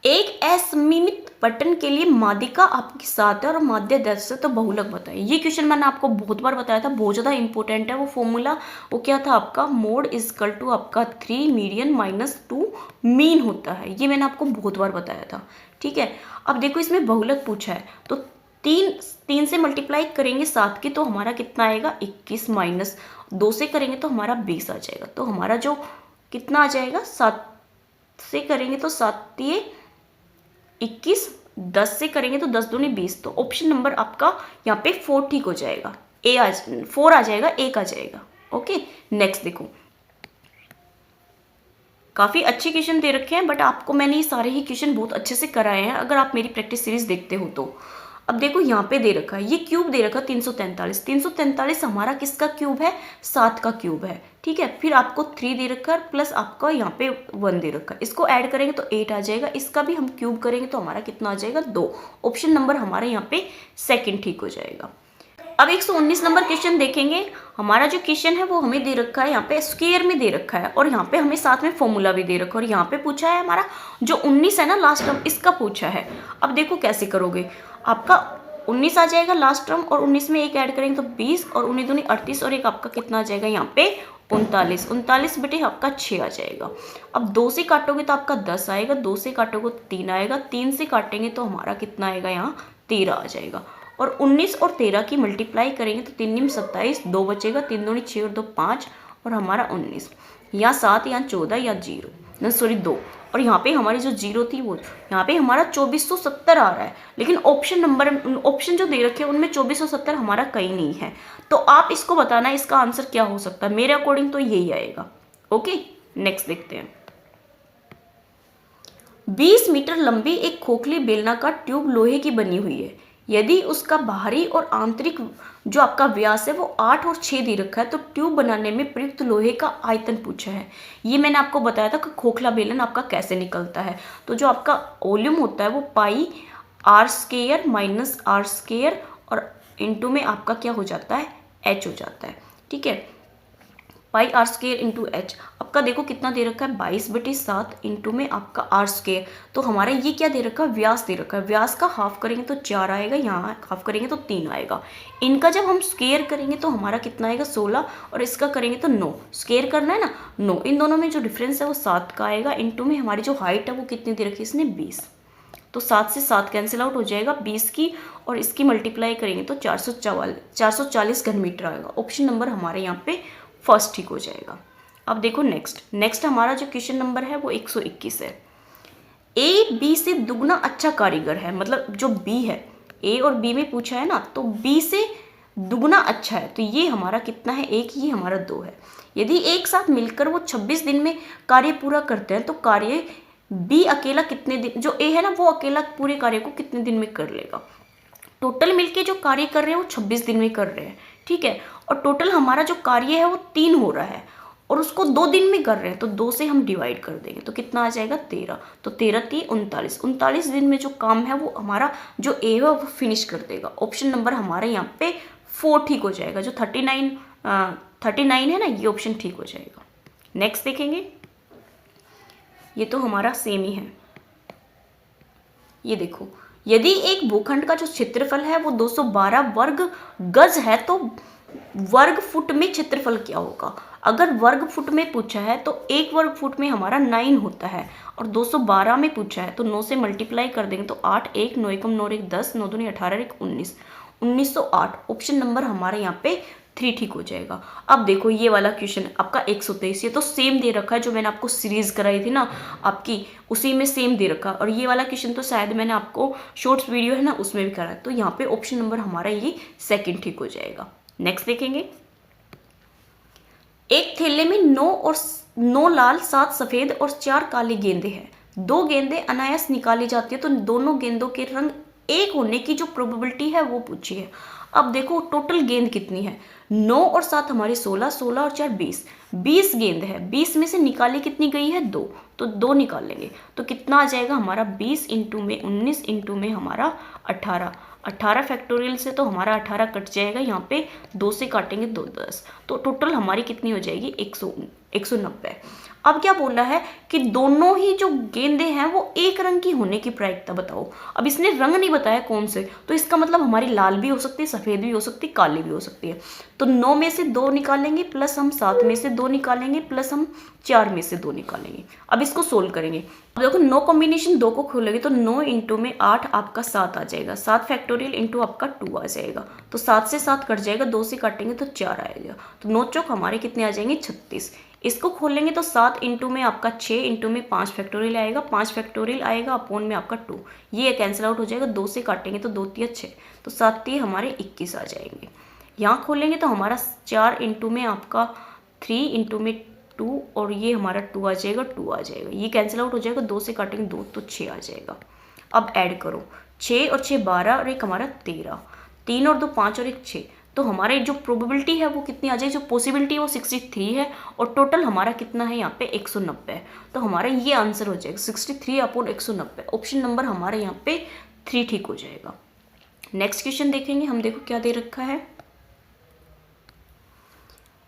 एक असममित बटन के लिए माध्यिका आपके साथ है और माध्य 10 से, तो बहुलक बताइए। ये क्वेश्चन मैंने आपको बहुत बार बताया था, बहुत ज़्यादा इंपॉर्टेंट है। वो फॉर्मूला वो क्या था आपका, मोड इजकल टू आपका 3 मीडियन माइनस 2 मीन होता है, ये मैंने आपको बहुत बार बताया था। ठीक है, अब देखो इसमें बहुलक पूछा है, तो 3 से मल्टीप्लाई करेंगे 7 की, तो हमारा कितना आएगा 21, माइनस 2 से करेंगे तो हमारा 20 आ जाएगा। तो हमारा जो कितना आ जाएगा, 7 से करेंगे तो 7 21, 10 से करेंगे तो 10 दूनी 20, तो ऑप्शन नंबर आपका यहाँ पे 4 ठीक हो जाएगा, 4 आ जाएगा, 1 आ जाएगा। ओके, नेक्स्ट देखो, काफ़ी अच्छे क्वेश्चन दे रखे हैं, बट आपको मैंने ये सारे ही क्वेश्चन बहुत अच्छे से कराए हैं अगर आप मेरी प्रैक्टिस सीरीज देखते हो तो। अब देखो यहाँ पे दे रखा है, ये क्यूब दे रखा 343, 343 हमारा किसका क्यूब है, 7 का क्यूब है। ठीक है, फिर आपको 3 दे रखा है प्लस आपका यहाँ पे 1 दे रखा है, इसको ऐड करेंगे तो 8 आ जाएगा, इसका भी हम क्यूब करेंगे तो हमारा कितना आ जाएगा 2। ऑप्शन नंबर हमारे यहाँ पे सेकेंड ठीक हो जाएगा। अब 119 नंबर क्वेश्चन देखेंगे। हमारा जो क्वेश्चन है वो हमें दे रखा है यहाँ पे स्क्वायर में दे रखा है, और यहाँ पे हमें साथ में फॉर्मूला भी दे रखा है, और यहाँ पे पूछा है हमारा जो 19 है ना लास्ट टर्म, इसका पूछा है। अब देखो कैसे करोगे, आपका 19 आ जाएगा लास्ट टर्म, और 19 में 1 ऐड करेंगे तो 20, और 19 दूनी 38, और एक आपका कितना आ जाएगा यहाँ पे 39, 39 बटे आपका 6 आ जाएगा। अब 2 से काटोगे तो आपका 10 आएगा, 2 से काटोगे तो 3 आएगा, 3 से काटेंगे तो हमारा कितना आएगा यहाँ 13 आ जाएगा, और 19 और 13 की मल्टीप्लाई करेंगे तो 3 निम 27, 2 बचेगा, 3 दूनी 6 और 2 5, और हमारा 19, या 7 या 14 या 0 सॉरी 2, और यहाँ पे हमारी जो 0 थी वो यहाँ पे हमारा 2470 आ रहा है, लेकिन ऑप्शन जो दे रखे हैं उनमें 2470 हमारा कहीं नहीं है। तो आप इसको बताना इसका आंसर क्या हो सकता है, मेरे अकॉर्डिंग तो यही आएगा। ओके, नेक्स्ट देखते हैं। 20 मीटर लंबी एक खोखली बेलनाकार ट्यूब लोहे की बनी हुई है, यदि उसका बाहरी और आंतरिक जो आपका व्यास है वो 8 और 6 दे रखा है, तो ट्यूब बनाने में प्रयुक्त लोहे का आयतन पूछा है। ये मैंने आपको बताया था कि खोखला बेलन आपका कैसे निकलता है। तो जो आपका वॉल्यूम होता है वो πr² माइनस r² और इंटू में आपका क्या हो जाता है h हो जाता है। ठीक है, πr² इंटू h, आपका देखो कितना दे रखा है 22/7 इंटू में आपका r², तो हमारा ये क्या दे रखा है व्यास दे रखा है, व्यास का हाफ करेंगे तो 4 आएगा, यहाँ हाफ करेंगे तो 3 आएगा, इनका जब हम स्क्वायर करेंगे तो हमारा कितना आएगा 16, और इसका करेंगे तो 9, स्क्वायर करना है ना 9, इन दोनों में जो डिफरेंस है वो 7 का आएगा, इंटू में हमारी जो हाइट है वो कितनी दे रखी है इसने 20, तो 7 से 7 कैंसिल आउट हो जाएगा 20 की, और इसकी मल्टीप्लाई करेंगे तो 440 घन मीटर आएगा। ऑप्शन नंबर हमारे यहाँ पे फर्स्ट ठीक हो जाएगा। अब देखो नेक्स्ट हमारा जो क्वेश्चन नंबर है वो 121 है। ए बी से दुगना अच्छा कारीगर है, मतलब जो बी है ए और बी में पूछा है ना, तो बी से दुगना अच्छा है, तो ये हमारा कितना है 1, ये हमारा 2 है। यदि एक साथ मिलकर वो 26 दिन में कार्य पूरा करते हैं तो कार्य बी अकेला कितने दिन, जो ए है ना वो अकेला पूरे कार्य को कितने दिन में कर लेगा। टोटल मिलके जो कार्य कर रहे हैं वो 26 दिन में कर रहे हैं। ठीक है, और टोटल हमारा जो कार्य है वो 3 हो रहा है, और उसको 2 दिन में कर रहे हैं तो 2 से हम डिवाइड कर देंगे तो कितना आ जाएगा 13। तो 13 3 39, 39 दिन में जो काम है वो हमारा जो ए है वो फिनिश कर देगा। ऑप्शन नंबर हमारा यहाँ पे 4 ठीक हो जाएगा। जो 39 है ना, ये ऑप्शन ठीक हो जाएगा। नेक्स्ट देखेंगे, ये तो हमारा सेम ही है। ये देखो, यदि एक भूखंड का जो क्षेत्रफल है वो 212 वर्ग गज है तो वर्ग फुट में क्षेत्रफल क्या होगा। अगर वर्ग फुट में पूछा है तो 1 वर्ग फुट में हमारा 9 होता है, और 212 में पूछा है तो 9 से मल्टीप्लाई कर देंगे तो 8 1 9 1 9 1 10 9 2 18 1 19 1908। ऑप्शन नंबर हमारे यहाँ पे 3 ठीक हो जाएगा। अब देखो ये वाला क्वेश्चन आपका 123, ये तो सेम दे रखा है जो मैंने आपको सीरीज कराई थी ना आपकी, उसी में सेम दे रखा है। और ये वाला क्वेश्चन तो शायद मैंने आपको शॉर्ट्स वीडियो है ना उसमें भी कराया, तो यहाँ पे ऑप्शन नंबर हमारा ये सेकंड ठीक हो जाएगा। नेक्स्ट देखेंगे, एक थैले में 9 लाल 7 सफेद और 4 काली गेंदें हैं। 2 गेंदें अनायास निकाली जाती है तो दोनों गेंदों के रंग एक होने की जो प्रोबेबिलिटी है वो पूछी है। अब देखो टोटल गेंद कितनी है, 9 और 7 हमारी 16, 16 और 4 20, 20 गेंद है। 20 में से निकाली कितनी गई है 2, तो 2 निकालेंगे तो कितना आ जाएगा हमारा 20 इंटू में 19 इंटू में हमारा 18, 18 फैक्टोरियल से तो हमारा 18 कट जाएगा, यहाँ पे 2 से काटेंगे 2 10, तो टोटल हमारी कितनी हो जाएगी 190। अब क्या बोला है कि दोनों ही जो गेंदें हैं वो एक रंग की होने की प्रायिकता बताओ। अब इसने रंग नहीं बताया कौन से, तो इसका मतलब हमारी लाल भी हो सकती है, सफ़ेद भी हो सकती है, काली भी हो सकती है। तो 9 में से 2 निकालेंगे प्लस हम 7 में से 2 निकालेंगे प्लस हम 4 में से 2 निकालेंगे। अब इसको सोल्व करेंगे। अब देखो 9 कॉम्बिनेशन 2 को खोलेंगे तो 9 इंटू में 8 आपका 7 आ जाएगा, 7 फैक्टोरियल इंटू आपका 2 आ जाएगा, तो 7 से 7 कट जाएगा, 2 से काटेंगे तो 4 आएगा, तो 9 चौक हमारे कितने आ जाएंगे 36। इसको खोलेंगे तो 7 इंटू में आपका 6 इंटू में 5 फैक्टोरियल आएगा, 5 फैक्टोरियल आएगा अपोन में आपका 2, ये कैंसिल आउट हो जाएगा, 2 से काटेंगे तो 2 3 6, तो 7 3 हमारे 21 आ जाएंगे। यहाँ खोलेंगे तो हमारा 4 इंटू में आपका 3 इंटू में 2 और ये हमारा 2 आ जाएगा, 2 आ जाएगा, ये कैंसिल आउट हो जाएगा, 2 से काटेंगे 2 तो 6 आ जाएगा। अब ऐड करो, 6 और 6 12 और एक हमारा 13, 3 और 2 5 और एक 6, तो हमारे जो प्रोबेबिलिटी है वो कितनी आ जाएगी, जो पॉसिबिलिटी है वो 63 है, और टोटल हमारा कितना है यहाँ पे 190 है, तो हमारा ये आंसर हो जाएगा 63 अपॉन 190। ऑप्शन नंबर हमारे यहाँ पे 3 ठीक हो जाएगा। नेक्स्ट क्वेश्चन देखेंगे हम, देखो क्या दे रखा है।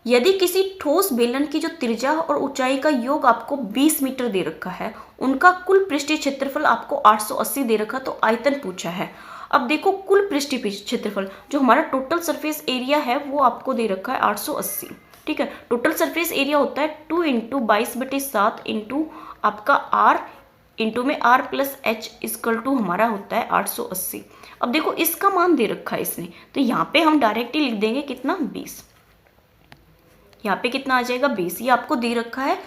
यदि किसी ठोस बेलन की जो त्रिज्या और ऊंचाई का योग आपको 20 मीटर दे रखा है, उनका कुल पृष्ठीय क्षेत्रफल आपको 880 दे रखा, तो आयतन पूछा है। अब देखो कुल पृष्ठीय क्षेत्रफल जो हमारा टोटल सरफेस एरिया है वो आपको दे रखा है 880, ठीक है। टोटल सरफेस एरिया होता है 2 इंटू 22/7 इंटू आपका r इंटू में r plus h equal to हमारा होता है 880। अब देखो इसका मान दे रखा है इसने, तो यहाँ पे हम डायरेक्टली लिख देंगे कितना 20, यहाँ पे कितना आ जाएगा 20, ये आपको दे रखा है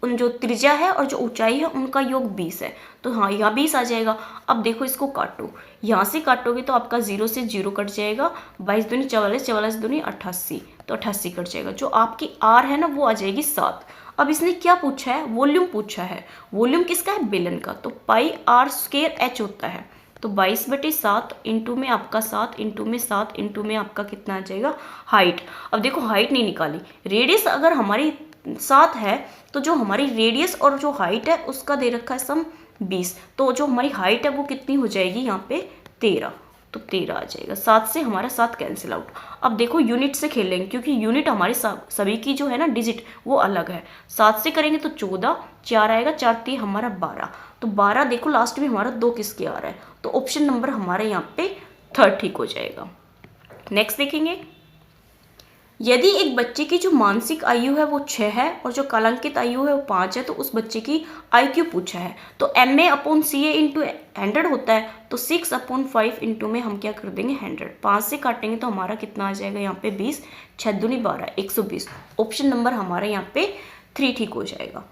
जो त्रिज्या है और जो ऊंचाई है उनका योग 20 है, तो हाँ यहाँ 20 आ जाएगा। अब देखो इसको काटो, यहाँ से काटोगे तो आपका 0 से 0 कट जाएगा, 22 दूनी 44, 44 दूनी 88, तो 88 कट जाएगा। जो आपकी r है ना वो आ जाएगी 7। अब इसने क्या पूछा है, वॉल्यूम पूछा है। वॉल्यूम किसका है, बेलन का, तो पाई r² h होता है, तो 22/7 इंटू में आपका 7 इंटू में 7 इंटू में आपका कितना आ जाएगा हाइट। अब देखो हाइट नहीं निकाली, रेडियस अगर हमारी 7 है तो जो हमारी रेडियस और जो हाइट है उसका दे रखा है सम 20, तो जो हमारी हाइट है वो कितनी हो जाएगी यहाँ पे 13, तो 13 आ जाएगा। 7 से हमारा 7 कैंसिल आउट। अब देखो यूनिट से खेलेंगे क्योंकि यूनिट हमारे सभी की जो है ना डिजिट वो अलग है। 7 से करेंगे तो 14, 4 आएगा, 4 3 हमारा 12, तो 12 देखो लास्ट में हमारा 2 किसके आ रहा है, तो ऑप्शन नंबर हमारे यहाँ पे 3 ठीक हो जाएगा। नेक्स्ट देखेंगे, यदि एक बच्चे की जो मानसिक आयु है वो 6 है और जो कालांकित आयु है वो 5 है, तो उस बच्चे की IQ पूछा है, तो MA/CA इंटू 100 होता है, तो 6/5 इंटू में हम क्या कर देंगे 100, 5 से काटेंगे तो हमारा कितना आ जाएगा यहाँ पे 20, 6 दूनी 12, 120। ऑप्शन नंबर हमारे यहाँ पे 3 ठीक हो जाएगा।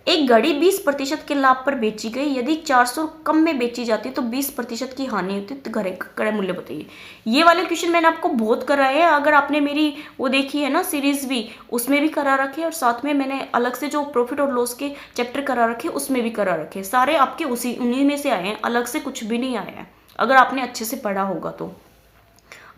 एक घड़ी 20% के लाभ पर बेची गई, यदि 400 कम में बेची जाती है तो 20% की हानि होती है, तो घड़ी का क्रय मूल्य बताइए। ये वाले क्वेश्चन मैंने आपको बहुत कराए हैं, अगर आपने मेरी वो देखी है ना सीरीज भी, उसमें भी करा रखे और साथ में मैंने अलग से जो प्रॉफिट और लॉस के चैप्टर करा रखे उसमें भी करा रखे, सारे आपके उन्हीं में से आए हैं, अलग से कुछ भी नहीं आया है अगर आपने अच्छे से पढ़ा होगा तो।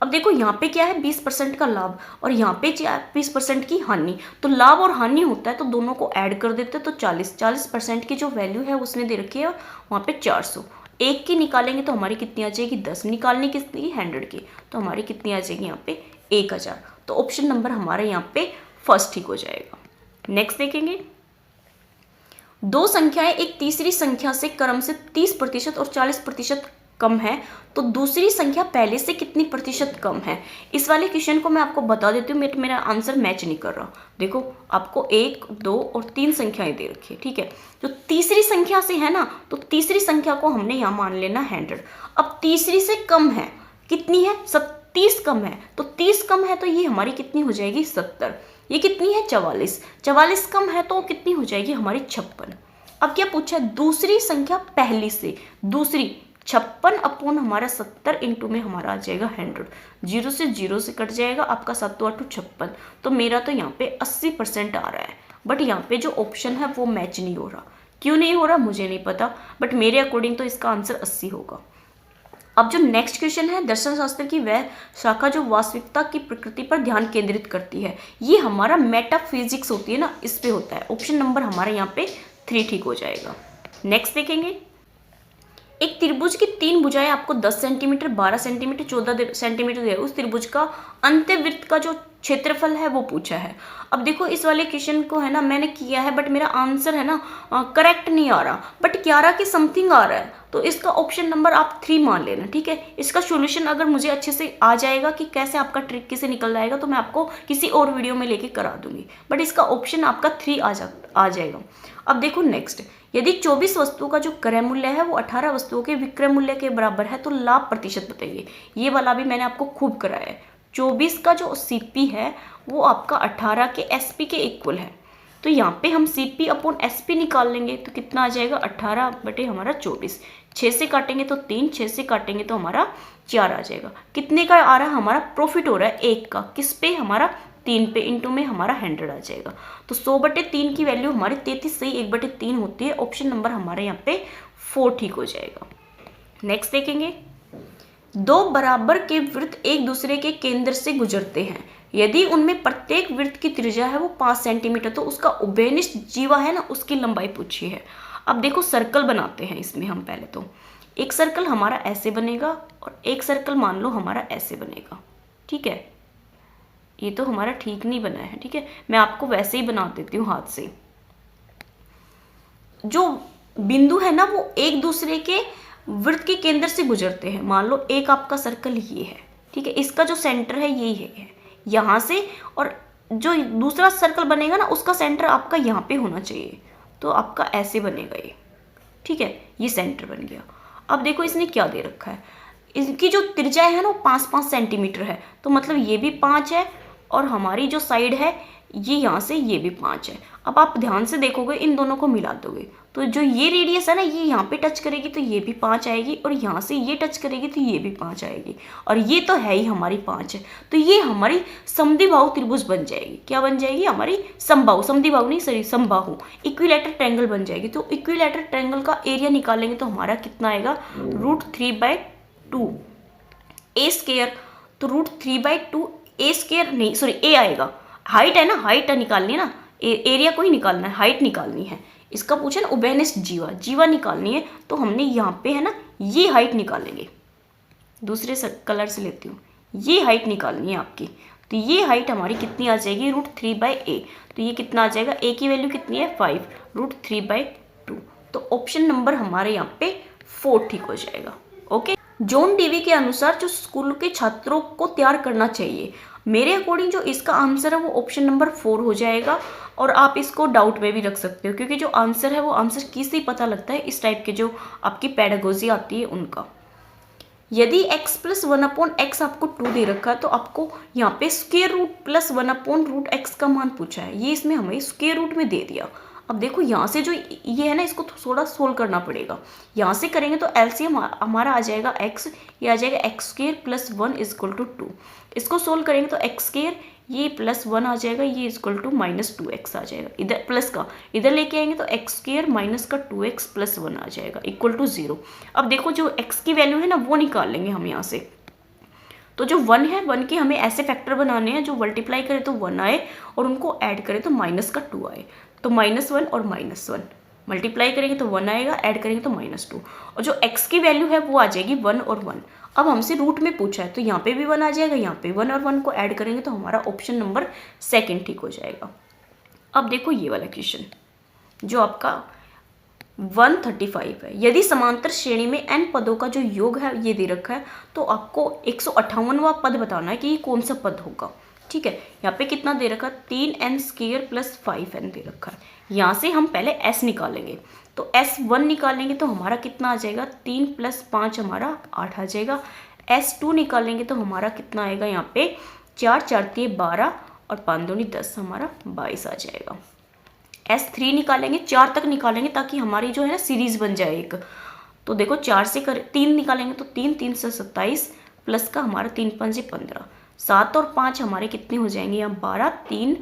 अब देखो यहाँ पे क्या है 20% का लाभ और यहाँ पे 20% की हानि, तो लाभ और हानि होता है तो दोनों को ऐड कर देते हैं, तो 40% की जो वैल्यू है उसने दे रखी है वहाँ पे 400। एक की निकालेंगे तो हमारी कितनी आ जाएगी, 10 निकालनी कितनी 100 की, तो हमारी कितनी आ जाएगी यहाँ पे 1000। तो ऑप्शन नंबर हमारा यहाँ पे फर्स्ट ठीक हो जाएगा। नेक्स्ट देखेंगे, दो संख्याएं एक तीसरी संख्या से क्रम से 30% और 40% कम है, तो दूसरी संख्या पहले से कितनी प्रतिशत कम है। इस वाले क्वेश्चन को मैं आपको बता देती हूँ, मेरा आंसर मैच नहीं कर रहा। देखो आपको 1, 2 और 3 संख्याएं दे रखी है, ठीक है। जो तीसरी संख्या से है ना, तो तीसरी संख्या को हमने यहाँ मान लेना 100। अब तीसरी से कम है, कितनी है 30 कम है, तो 30 कम है तो ये हमारी कितनी हो जाएगी 70। ये कितनी है 44, 44 कम है तो कितनी हो जाएगी हमारी 56। अब क्या पूछा है, दूसरी संख्या पहली से, दूसरी 56 अपॉन हमारा 70 इंटू में हमारा आ जाएगा 100। 0 से कट जाएगा आपका 7 8 56, तो मेरा तो यहाँ पे 80% आ रहा है। बट यहाँ पे जो ऑप्शन है वो मैच नहीं हो रहा, क्यों नहीं हो रहा मुझे नहीं पता, बट मेरे अकॉर्डिंग तो इसका आंसर 80 होगा। अब जो नेक्स्ट क्वेश्चन है, दर्शन शास्त्र की वह शाखा जो वास्तविकता की प्रकृति पर ध्यान केंद्रित करती है, ये हमारा मेटाफिजिक्स होती है ना, इस पे होता है। ऑप्शन नंबर हमारा यहाँ पे 3 ठीक हो जाएगा। नेक्स्ट देखेंगे, एक त्रिभुज की 3 भुजाएं आपको 10 सेंटीमीटर, 12 सेंटीमीटर, 14 सेंटीमीटर दे, उस त्रिभुज का अंत्यवृत्त का जो क्षेत्रफल है वो पूछा है। अब देखो इस वाले क्वेश्चन को है ना मैंने किया है, बट मेरा आंसर है ना करेक्ट नहीं आ रहा, बट 11 के समथिंग आ रहा है, तो इसका ऑप्शन नंबर आप 3 मान लेना, ठीक है। इसका सोल्यूशन अगर मुझे अच्छे से आ जाएगा कि कैसे आपका ट्रिक कैसे निकल जाएगा, तो मैं आपको किसी और वीडियो में लेके करा दूंगी, बट इसका ऑप्शन आपका 3 आ जाएगा। अब देखो नेक्स्ट, यदि 24 वस्तुओं का जो क्रय मूल्य है वो 18 वस्तुओं के विक्रय मूल्य के बराबर है, तो लाभ प्रतिशत बताइए। ये वाला भी मैंने आपको खूब कराया है। 24 का जो सीपी है वो आपका 18 के एसपी के इक्वल है, तो यहाँ पे हम सीपी अपॉन एसपी निकाल लेंगे, तो कितना आ जाएगा 18 बटे हमारा 24। 6 से काटेंगे तो 3, 6 से काटेंगे तो हमारा 4 आ जाएगा। कितने का आ रहा है हमारा प्रॉफिट हो रहा है 1 का, किस पे हमारा 3 पे, इंटू में हमारा 100 आ जाएगा। तो 100/3 की वैल्यू हमारी 33 सही 1/3 होती है। ऑप्शन नंबर हमारे यहाँ पे 4 ठीक हो जाएगा। नेक्स्ट देखेंगे, दो बराबर के वृत्त एक दूसरे के केंद्र से गुजरते हैं, यदि उनमें प्रत्येक वृत्त की त्रिज्या है वो 5 सेंटीमीटर, तो उसका उभयनिष्ठ जीवा है ना उसकी लंबाई पूछी है। अब देखो सर्कल बनाते हैं इसमें हम, पहले तो एक सर्कल हमारा ऐसे बनेगा और एक सर्कल मान लो हमारा ऐसे बनेगा, ठीक है। ये तो हमारा ठीक नहीं बना है, ठीक है, मैं आपको वैसे ही बना देती हूँ हाथ से। जो बिंदु है ना वो एक दूसरे के वृत्त के केंद्र से गुजरते हैं। मान लो एक आपका सर्कल ये है, ठीक है, इसका जो सेंटर है यही है यहाँ से, और जो दूसरा सर्कल बनेगा ना उसका सेंटर आपका यहाँ पे होना चाहिए, तो आपका ऐसे बनेगा ये, ठीक है, ये सेंटर बन गया। अब देखो इसने क्या दे रखा है, इसकी जो त्रिज्या है ना 5-5 सेंटीमीटर है, तो मतलब ये भी 5 है और हमारी जो साइड है ये यहाँ से ये भी 5 है। अब आप ध्यान से देखोगे इन दोनों को मिला दोगे तो जो ये रेडियस है ना ये यहाँ पे टच करेगी तो ये भी 5 आएगी, और यहाँ से ये टच करेगी तो ये भी 5 आएगी, और ये तो है ही हमारी 5 है, तो ये हमारी समद्विबाहु त्रिभुज बन जाएगी। क्या बन जाएगी हमारी समबाहु, समद्विबाहु नहीं सॉरी समबाहु, इक्विलैटरल ट्रायंगल बन जाएगी। तो इक्विलैटरल ट्रायंगल का एरिया निकालेंगे तो हमारा कितना आएगा √3/2 ए स्क्वायर, तो √3/2 ए स्क्वायर नहीं सॉरी ए आएगा, हाइट है ना, हाइट निकालनी है ना, एरिया को ही निकालना है, हाइट निकालनी है। इसका पूछा ना उभयनिष्ठ जीवा, जीवा निकालनी है, तो हमने यहाँ पे है ना ये हाइट निकालेंगे, दूसरे कलर से लेती हूँ, ये हाइट निकालनी है आपकी, तो ये हाइट हमारी कितनी आ जाएगी √3/a, तो ये कितना आ जाएगा, a की वैल्यू कितनी है 5 √3/2, तो ऑप्शन नंबर हमारे यहाँ पे 4 ठीक हो जाएगा। ओके, जॉन डीवी के अनुसार जो स्कूल के छात्रों को तैयार करना चाहिए, मेरे अकॉर्डिंग जो इसका आंसर है वो ऑप्शन नंबर 4 हो जाएगा, और आप इसको डाउट में भी रख सकते हो, क्योंकि जो आंसर है वो आंसर किससे पता लगता है, इस टाइप के जो आपकी पेडागोजी आती है उनका। यदि x + 1/x आपको 2 दे रखा है, तो आपको यहाँ पे स्क्वायर रूट प्लस 1/√x का मान पूछा है, ये इसमें हमें स्क्वायर रूट में दे दिया। अब देखो यहाँ से जो ये है ना इसको थोड़ा सोल्व करना पड़ेगा, यहाँ से करेंगे तो एलसीएम हमारा आ जाएगा x, ये आ जाएगा x² + 1 = 2, इसको सोल्व करेंगे तो x² ये +1 आ जाएगा, ये -2x आ जाएगा, इधर प्लस का इधर लेके आएंगे तो x² माइनस का 2x + 1 आ जाएगा = 0। अब देखो जो x की वैल्यू है ना वो निकाल लेंगे हम यहाँ से, तो जो 1 है, 1 के हमें ऐसे फैक्टर बनाने हैं जो मल्टीप्लाई करें तो 1 आए और उनको ऐड करें तो माइनस का 2 आए। तो -1 और -1 मल्टीप्लाई करेंगे तो 1 आएगा, ऐड करेंगे तो -2, और जो x की वैल्यू है वो आ जाएगी 1 और 1। अब हमसे रूट में पूछा है तो यहाँ पे भी 1 आ जाएगा, यहाँ पे 1 और 1 को ऐड करेंगे तो हमारा ऑप्शन नंबर सेकंड ठीक हो जाएगा। अब देखो ये वाला क्वेश्चन जो आपका 135 है। यदि समांतर श्रेणी में n पदों का जो योग है ये दे रखा है तो आपको 158वां पद बताना है कि ये कौन सा पद होगा। ठीक है, यहाँ पे कितना दे रखा है, 3n² + 5n दे रखा है। यहाँ से हम पहले s निकालेंगे, तो s1 निकालेंगे तो हमारा कितना आ जाएगा, 3 + 5 हमारा 8 आ जाएगा। s2 निकालेंगे तो हमारा कितना आएगा, यहाँ पे 4 4 12 और 5 दूनी 10 हमारा 22 आ जाएगा। s3 निकालेंगे, 4 तक निकालेंगे ताकि हमारी जो है ना सीरीज बन जाए एक। तो देखो 4 से 3 निकालेंगे तो 3 से 27 प्लस का हमारा 3 × 5 = 15, 7 और 5 हमारे कितने हो जाएंगे, यहाँ 12, 3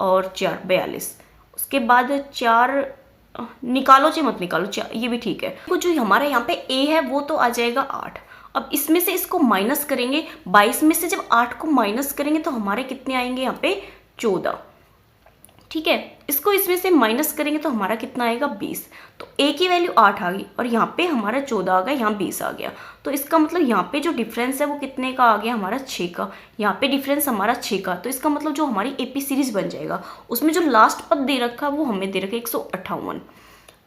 और 4 42। उसके बाद 4 निकालो चाहे मत निकालो, ये भी ठीक है। तो जो हमारे यहाँ पे a है वो तो आ जाएगा 8। अब इसमें से इसको माइनस करेंगे, 22 में से जब 8 को माइनस करेंगे तो हमारे कितने आएंगे, यहाँ पे 14। ठीक है, इसको इसमें से माइनस करेंगे तो हमारा कितना आएगा, 20। तो a की वैल्यू 8 आ गई और यहाँ पे हमारा 14 आ गया, यहाँ 20 आ गया। तो इसका मतलब यहाँ पे जो डिफरेंस है वो कितने का आ गया, हमारा 6 का। यहाँ पे डिफरेंस हमारा 6 का, तो इसका मतलब जो हमारी AP सीरीज बन जाएगा उसमें जो लास्ट पद दे रखा है वो हमें दे रखा है 158।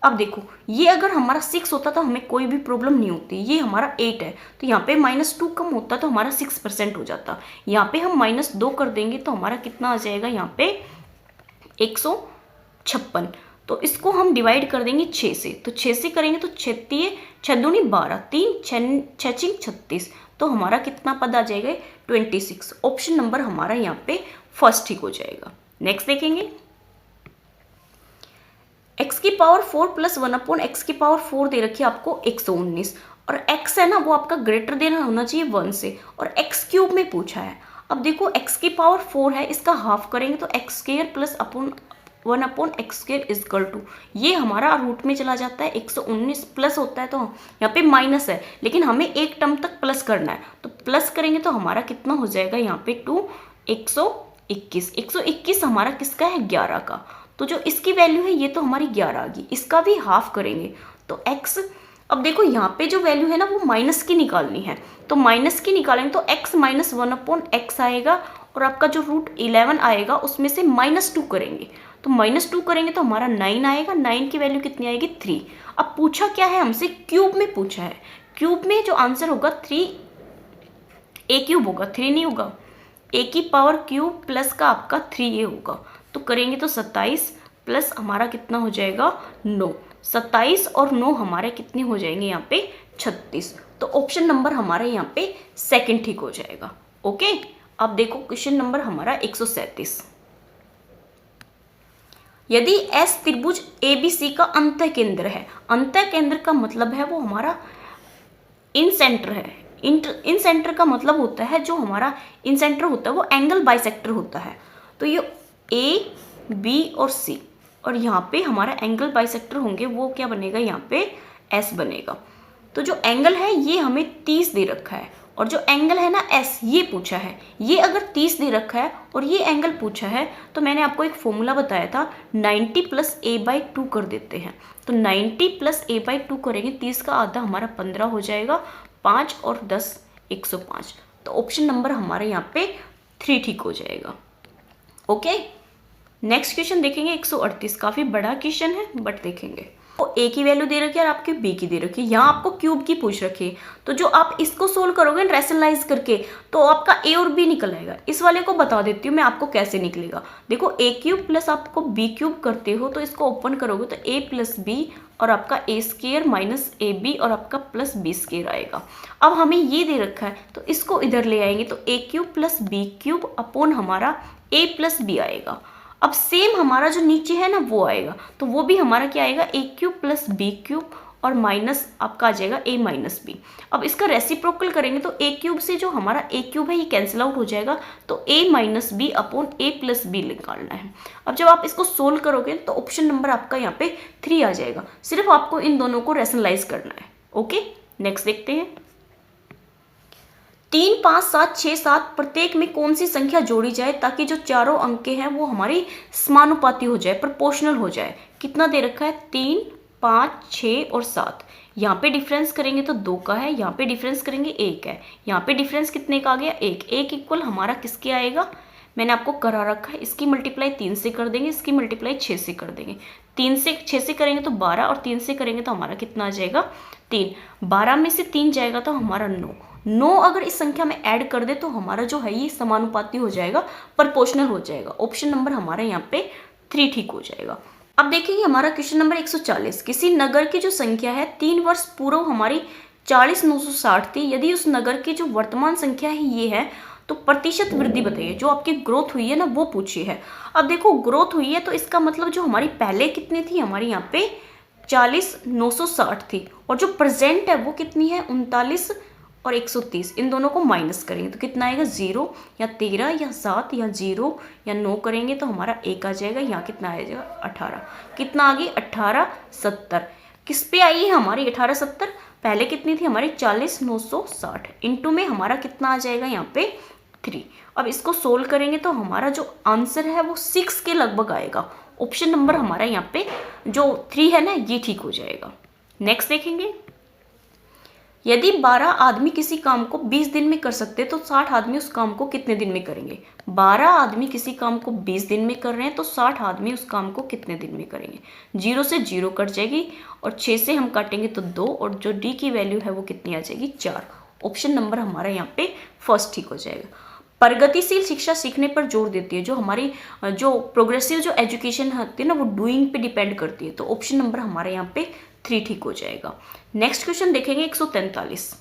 अब देखो ये अगर हमारा 6 होता तो हमें कोई भी प्रॉब्लम नहीं होती, ये हमारा 8 है तो यहाँ पे -2 कम होता तो हमारा 6% हो जाता। यहाँ पे हम -2 कर देंगे तो हमारा कितना आ जाएगा, यहाँ पे 156। तो इसको हम डिवाइड कर देंगे 6 से, तो 6 से करेंगे तो 6 6 दूनी 12, 3 6 36, तो हमारा कितना पद आ जाएगा, 26। ऑप्शन नंबर हमारा यहाँ पे फर्स्ट ठीक हो जाएगा। नेक्स्ट देखेंगे, x⁴ + 1/x⁴ दे रखी है आपको 119, और x है ना वो आपका ग्रेटर देन होना चाहिए 1 से, और x³ में पूछा है। अब देखो x⁴ है, इसका हाफ करेंगे तो x² + 1/x² = ये हमारा रूट में चला जाता है, 119 प्लस होता है तो यहाँ पे माइनस है लेकिन हमें एक टर्म तक प्लस करना है, तो प्लस करेंगे तो हमारा कितना हो जाएगा, यहाँ पे 2 121। 121 हमारा किसका है, 11 का। तो जो इसकी वैल्यू है ये तो हमारी 11 आ गई, इसका भी हाफ करेंगे तो x। अब देखो यहाँ पे जो वैल्यू है ना वो माइनस की निकालनी है, तो माइनस की निकालेंगे तो x - 1/x आएगा, और आपका जो रूट 11 आएगा उसमें से -2 करेंगे, तो -2 करेंगे तो हमारा 9 आएगा। 9 की वैल्यू कितनी आएगी, 3। अब पूछा क्या है हमसे, क्यूब में पूछा है। क्यूब में जो आंसर होगा 3a³ होगा, 3 नहीं होगा, a³ प्लस का आपका 3a होगा। तो करेंगे तो 27 प्लस हमारा कितना हो जाएगा, 9। 27 और 9 हमारे कितने हो जाएंगे, यहाँ पे 36। तो ऑप्शन नंबर हमारा यहाँ पे सेकंड ठीक हो जाएगा। ओके, अब देखो क्वेश्चन नंबर हमारा 137। यदि S त्रिभुज ABC का अंतः केंद्र है, अंतः केंद्र का मतलब है वो हमारा इन सेंटर है। इन सेंटर का मतलब होता है जो हमारा इन सेंटर होता है वो एंगल बाइसेक्टर होता है। तो ये A, B और C, और यहाँ पे हमारा एंगल बाइसेक्टर होंगे, वो क्या बनेगा, यहाँ पे S बनेगा। तो जो एंगल है ये हमें 30 दे रखा है, और जो एंगल है ना S ये पूछा है, ये अगर 30 दे रखा है और ये एंगल पूछा है तो मैंने आपको एक फॉर्मूला बताया था, 90 + a/2 कर देते हैं। तो 90 + a/2 करेंगे, 30 का आधा हमारा 15 हो जाएगा, 5 और 10 105। तो ऑप्शन नंबर हमारे यहाँ पे 3 ठीक हो जाएगा। ओके, नेक्स्ट क्वेश्चन देखेंगे 138। काफ़ी बड़ा क्वेश्चन है बट देखेंगे। तो a की वैल्यू दे रखी है और आपके b की दे रखी है, यहाँ आपको क्यूब की पूछ रखी है। तो जो आप इसको सोल्व करोगे रैशनलाइज करके तो आपका a और b निकल आएगा। इस वाले को बता देती हूँ मैं आपको कैसे निकलेगा। देखो a³ प्लस आपको b³ करते हो तो इसको ओपन करोगे तो a + b और आपका a² - ab और आपका +b² आएगा। अब हमें ये दे रखा है तो इसको इधर ले आएंगे तो a³ + b³ अपॉन हमारा a + b आएगा। अब सेम हमारा जो नीचे है ना वो आएगा, तो वो भी हमारा क्या आएगा, a³ + b³ और माइनस आपका आ जाएगा a - b। अब इसका रेसिप्रोकल करेंगे तो a³ से जो हमारा a³ है ये कैंसिल आउट हो जाएगा, तो a - b upon a + b निकालना है। अब जब आप इसको सोल्व करोगे तो ऑप्शन नंबर आपका यहाँ पे 3 आ जाएगा। सिर्फ आपको इन दोनों को रैशनलाइज करना है। ओके, नेक्स्ट देखते हैं। 3, 5, 7, 6, 7 प्रत्येक में कौन सी संख्या जोड़ी जाए ताकि जो चारों अंक हैं वो हमारी समानुपाती हो जाए, प्रोपोर्शनल हो जाए। कितना दे रखा है? 3, 5, 6 और 7। यहाँ पे डिफरेंस करेंगे तो 2 का है, यहाँ पे डिफरेंस करेंगे 1 है, यहाँ पे डिफरेंस कितने का आ गया? 1। 1 इक्वल हमारा किसके आएगा? मैंने आपको करा रखा है, इसकी मल्टीप्लाई 3 से कर देंगे, इसकी मल्टीप्लाई 6 से कर देंगे। 3 से 6 से करेंगे तो 12 और 3 से करेंगे तो हमारा कितना आ जाएगा? 3। 12 में से 3 जाएगा तो हमारा 9। 9 अगर इस संख्या में ऐड कर दे तो हमारा जो है ये समानुपाती हो जाएगा, प्रोपोर्शनल हो जाएगा। ऑप्शन नंबर हमारा यहाँ पे 3 ठीक हो जाएगा। अब देखिए हमारा क्वेश्चन नंबर 140। किसी नगर की जो संख्या है 3 वर्ष पूर्व हमारी 40,960 थी, यदि उस नगर की जो वर्तमान संख्या है ये है तो प्रतिशत वृद्धि बताइए। जो आपकी ग्रोथ हुई है ना वो पूछी है। अब देखो ग्रोथ हुई है तो इसका मतलब जो हमारी पहले कितनी थी, हमारी यहाँ पे 40,960 थी, और जो प्रेजेंट है वो कितनी है? 39 और 130। इन दोनों को माइनस करेंगे तो कितना आएगा? 0 या 13 या 7 या 0 या 9 करेंगे तो हमारा 1 आ जाएगा। यहाँ कितना आ जाएगा? 18। कितना आ गई? 1870। किस पे आई है हमारी 1870? पहले कितनी थी हमारी? 40,960। इंटू में हमारा कितना आ जाएगा? यहाँ पे 3। अब इसको सोल्व करेंगे तो हमारा जो आंसर है वो 6 के लगभग आएगा। ऑप्शन नंबर हमारा यहाँ पे जो 3 है ना ये ठीक हो जाएगा। नेक्स्ट देखेंगे, यदि 12 आदमी किसी काम को 20 दिन में कर सकते हैं तो 60 आदमी उस काम को कितने दिन में करेंगे? 12 आदमी किसी काम को 20 दिन में कर रहे हैं तो 60 आदमी उस काम को कितने दिन में करेंगे? 0 से 0 कट जाएगी और 6 से हम काटेंगे तो 2, और जो डी की वैल्यू है वो कितनी आ जाएगी? 4। ऑप्शन नंबर हमारा यहाँ पे फर्स्ट ठीक हो जाएगा। प्रगतिशील शिक्षा सीखने पर जोर देती है। जो हमारी जो प्रोग्रेसिव जो एजुकेशन होती है ना वो डूइंग पे डिपेंड करती है, तो ऑप्शन नंबर हमारे यहाँ पे 3 ठीक हो जाएगा। नेक्स्ट क्वेश्चन देखेंगे 143।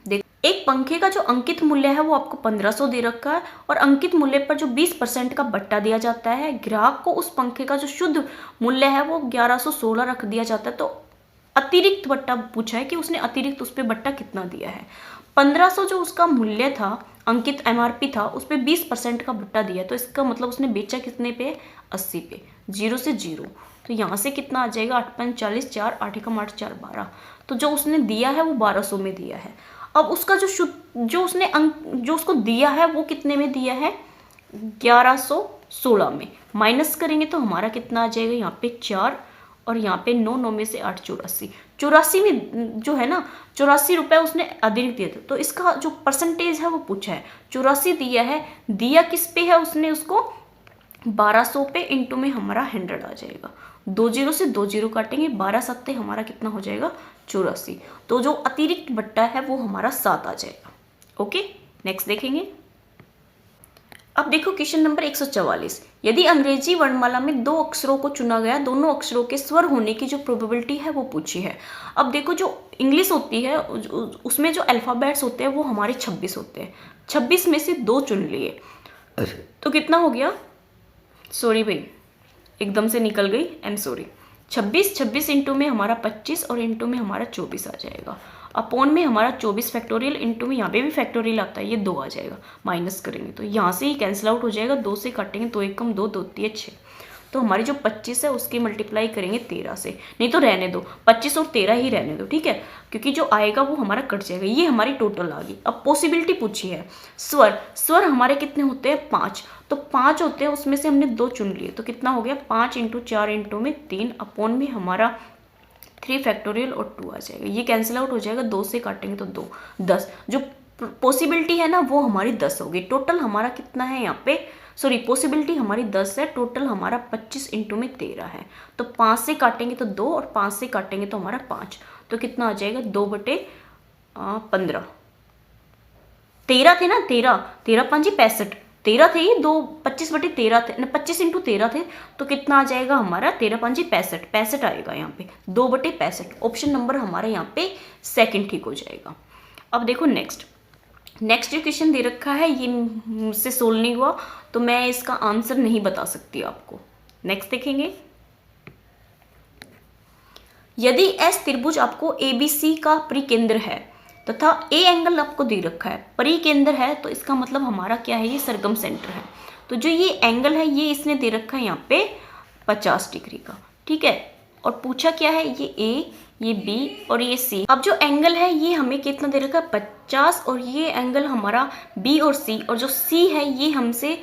देख, एक पंखे का जो अंकित मूल्य है वो आपको 1500 दे रखा है और अंकित मूल्य पर जो 20% का बट्टा दिया जाता है। ग्राहक को उस पंखे का जो शुद्ध मूल्य है वो 1116 रख दिया जाता है, तो अतिरिक्त बट्टा पूछा है कि उसने अतिरिक्त उस पर बट्टा कितना दिया है। 1500 जो उसका मूल्य था, अंकित एमआरपी था, उस पर 20% का बट्टा दिया, तो इसका मतलब उसने बेचा कितने पे? 80 पे। 0 से 0, तो यहाँ से कितना आ जाएगा? 8 5 40, 4 8 एकम 8 4 12। तो जो उसने दिया है वो 1200 में दिया है। अब उसका जो उसने जो उसको दिया है वो कितने में दिया है? 1116 में। माइनस करेंगे तो हमारा कितना आ जाएगा? यहाँ पे 4 और यहाँ पे 9, 9 में से 8 84। 84 में जो है ना 84 रुपये उसने अतिरिक्त दिए थे, तो इसका जो परसेंटेज है वो पूछा है। 84 दिया है, दिया किस पे है उसने? उसको 1200 पे, इंटू में हमारा 100 आ जाएगा। 2 0 से 2 0 काटेंगे, 12 सत्ते हमारा कितना हो जाएगा? 84। तो जो अतिरिक्त बट्टा है वो हमारा 7 आ जाएगा। ओके, नेक्स्ट देखेंगे। अब देखो क्वेश्चन नंबर 144। यदि अंग्रेजी वर्णमाला में 2 अक्षरों को चुना गया, दोनों अक्षरों के स्वर होने की जो प्रोबेबिलिटी है वो पूछी है। अब देखो जो इंग्लिश होती है उसमें जो अल्फ़ाबेट्स होते हैं वो हमारे 26 होते हैं। 26 में से 2 चुन लिए तो कितना हो गया? सॉरी भाई, एकदम से निकल गई, आई एम सॉरी। 26 इंटू में हमारा 25 और इंटू में हमारा 24 आ जाएगा। अपॉन में हमारा 24 फैक्टोरियल, इंटू में यहाँ पे भी फैक्टोरियल आता है, ये 2 आ जाएगा। माइनस करेंगे तो यहाँ से ही कैंसिल आउट हो जाएगा। 2 से काटेंगे तो 1 कम 2, 2 3 6। तो हमारी जो 25 है उसकी मल्टीप्लाई करेंगे 13 से। नहीं तो रहने दो, 25 और 13 ही रहने दो, ठीक है, क्योंकि जो आएगा वो हमारा कट जाएगा। ये हमारी टोटल आ गई। अब पॉसिबिलिटी पूछी है। स्वर हमारे कितने होते हैं? 5। तो 5 होते हैं, उसमें से हमने 2 चुन लिए, तो कितना हो गया? 5 इंटू 4 इंटू में 3, अपॉन में हमारा 3 फैक्टोरियल और 2 आ जाएगा। ये कैंसिल आउट हो जाएगा। 2 से काटेंगे तो 2, 10। जो पॉसिबिलिटी है ना वो हमारी 10 होगी। टोटल हमारा कितना है यहाँ पे? सॉरी, पॉसिबिलिटी हमारी 10 है, टोटल हमारा 25 इंटू में 13 है। तो 5 से काटेंगे तो 2 और 5 से काटेंगे तो हमारा 5, तो कितना आ जाएगा? 2/15। 13 थे ना, 13 5 65, 13 थे ये, 2 25/13 थे, 25 इंटू 13 थे, तो कितना आ जाएगा हमारा? 13 5 65, 65 आएगा यहाँ पे, 2/65। ऑप्शन नंबर हमारा यहाँ पे सेकंड ठीक हो जाएगा। अब देखो नेक्स्ट जो क्वेश्चन दे रखा है ये मुझसे सोल्व नहीं हुआ, तो मैं इसका आंसर नहीं बता सकती आपको। नेक्स्ट देखेंगे। यदि एस त्रिभुज आपको ABC का परिकेंद्र है तथा A एंगल आपको दे रखा है, परिकेंद्र है, तो इसका मतलब हमारा क्या है? ये सरगम सेंटर है। तो जो ये एंगल है ये इसने दे रखा है यहाँ पे 50 डिग्री का, ठीक है। और पूछा क्या है? ये A, ये बी और ये सी। अब जो एंगल है ये हमें कितना दे रखा है 50, और ये एंगल हमारा बी और सी, और जो सी है ये हमसे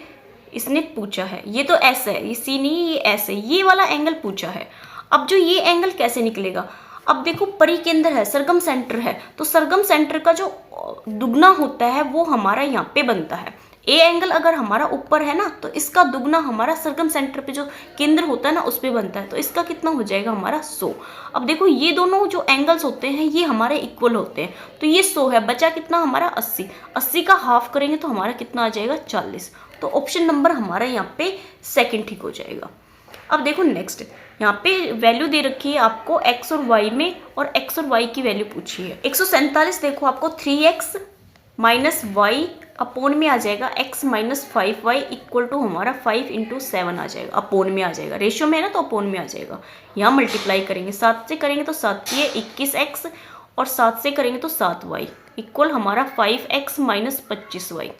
इसने पूछा है, ये तो एस है, ये सी नहीं ये एस है, ये वाला एंगल पूछा है। अब जो ये एंगल कैसे निकलेगा, अब देखो परिकेंद्र है, सरगम सेंटर है, तो सरगम सेंटर का जो दुगना होता है वो हमारा यहाँ पे बनता है। ए एंगल अगर हमारा ऊपर है ना तो इसका दुगना हमारा सरगम सेंटर पे जो केंद्र होता है ना उस पे बनता है, तो इसका कितना हो जाएगा हमारा 100। अब देखो ये दोनों जो एंगल्स होते हैं ये हमारे इक्वल होते हैं, तो ये 100 है, बचा कितना हमारा 80, 80 का हाफ करेंगे तो हमारा कितना आ जाएगा 40। तो ऑप्शन नंबर हमारा यहाँ पे सेकंड ठीक हो जाएगा। अब देखो नेक्स्ट, यहाँ पे वैल्यू दे रखी है आपको x और y में, और x और y की वैल्यू पूछी है। 147 देखो आपको 3x माइनस वाई अपोन में आ जाएगा x minus 5y equal to हमारा 5 × 7 आ जाएगा, अपोन में आ जाएगा, रेशियो में है ना तो अपोन में आ जाएगा। यहाँ मल्टीप्लाई करेंगे, 7 से करेंगे तो 7 ये 21x, और 7 से करेंगे तो 7y इक्वल हमारा 5x माइनस 25y।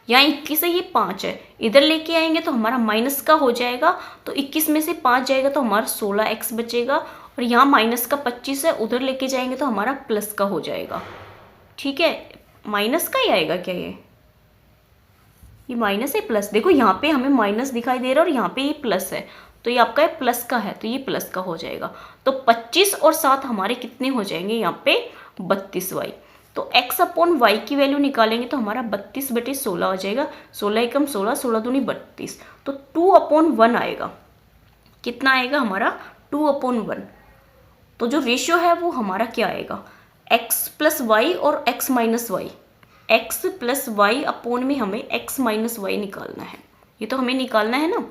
यहाँ 21 है, ये 5 है, इधर लेके आएंगे तो हमारा माइनस का हो जाएगा, तो 21 में से 5 जाएगा तो हमारा 16x बचेगा, और यहाँ माइनस का 25 है, उधर लेके जाएंगे तो हमारा प्लस का हो जाएगा। ठीक है, माइनस का ही आएगा क्या, ये माइनस है प्लस, देखो यहाँ पे हमें माइनस दिखाई दे रहा है और यहाँ पे ये प्लस है, तो ये आपका प्लस का है, तो ये प्लस का हो जाएगा। तो 25 और 7 हमारे कितने हो जाएंगे यहाँ पे 32y। तो x अपॉन y की वैल्यू निकालेंगे तो हमारा 32/16 आ जाएगा, 16 एकम 16, 16 दूनी 32, तो 2/1 आएगा। कितना आएगा हमारा 2/1। तो जो रेशियो है वो हमारा क्या आएगा, x प्लस वाई और x minus Y, x plus Y upon में हमें x माइनस वाई निकालना है, ये तो हमें निकालना है ना।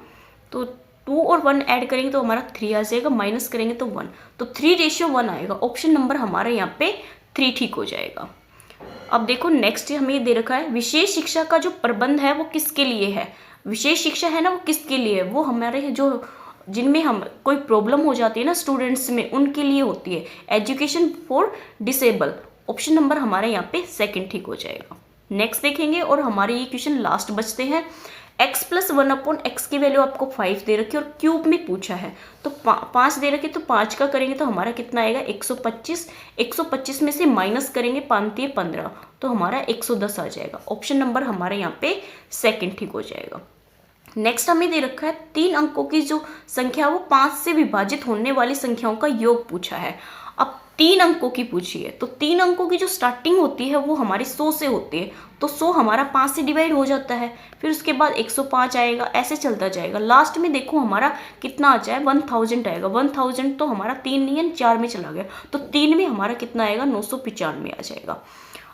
तो 2 और 1 ऐड करेंगे तो हमारा 3 आ जाएगा, माइनस करेंगे तो 1, तो 3:1 आएगा। ऑप्शन नंबर हमारा यहाँ पे 3 ठीक हो जाएगा। अब देखो नेक्स्ट हमें ये दे रखा है, विशेष शिक्षा का जो प्रबंध है वो किसके लिए है। विशेष शिक्षा है ना वो किसके लिए है, वो हमारे जो जिनमें हम कोई प्रॉब्लम हो जाती है ना स्टूडेंट्स में, उनके लिए होती है, education for disable. Option number हमारे यहाँ पे सेकंड ठीक हो जाएगा। नेक्स्ट देखेंगे और हमारे ये क्वेश्चन लास्ट बचते हैं। x प्लस 1/x की वैल्यू आपको 5 दे रखी है और क्यूब में पूछा है, तो 5 दे रखी, तो 5 का करेंगे तो हमारा कितना आएगा 125, 125 में से माइनस करेंगे 5 × 15, तो हमारा 110 आ जाएगा। ऑप्शन नंबर हमारे यहाँ पे सेकंड ठीक हो जाएगा। नेक्स्ट हमें दे रखा है 3 अंकों की जो संख्या वो 5 से विभाजित होने वाली संख्याओं का योग पूछा है। अब 3 अंकों की पूछी है, तो 3 अंकों की जो स्टार्टिंग होती है वो हमारी 100 से होती है, तो 100 हमारा 5 से डिवाइड हो जाता है, फिर उसके बाद 105 आएगा, ऐसे चलता जाएगा। लास्ट में देखो हमारा कितना आ जाए 1000 आएगा। 1000 तो हमारा 3 नहीं है 4 में चला गया, तो 3 में हमारा कितना आएगा 995 आ जाएगा।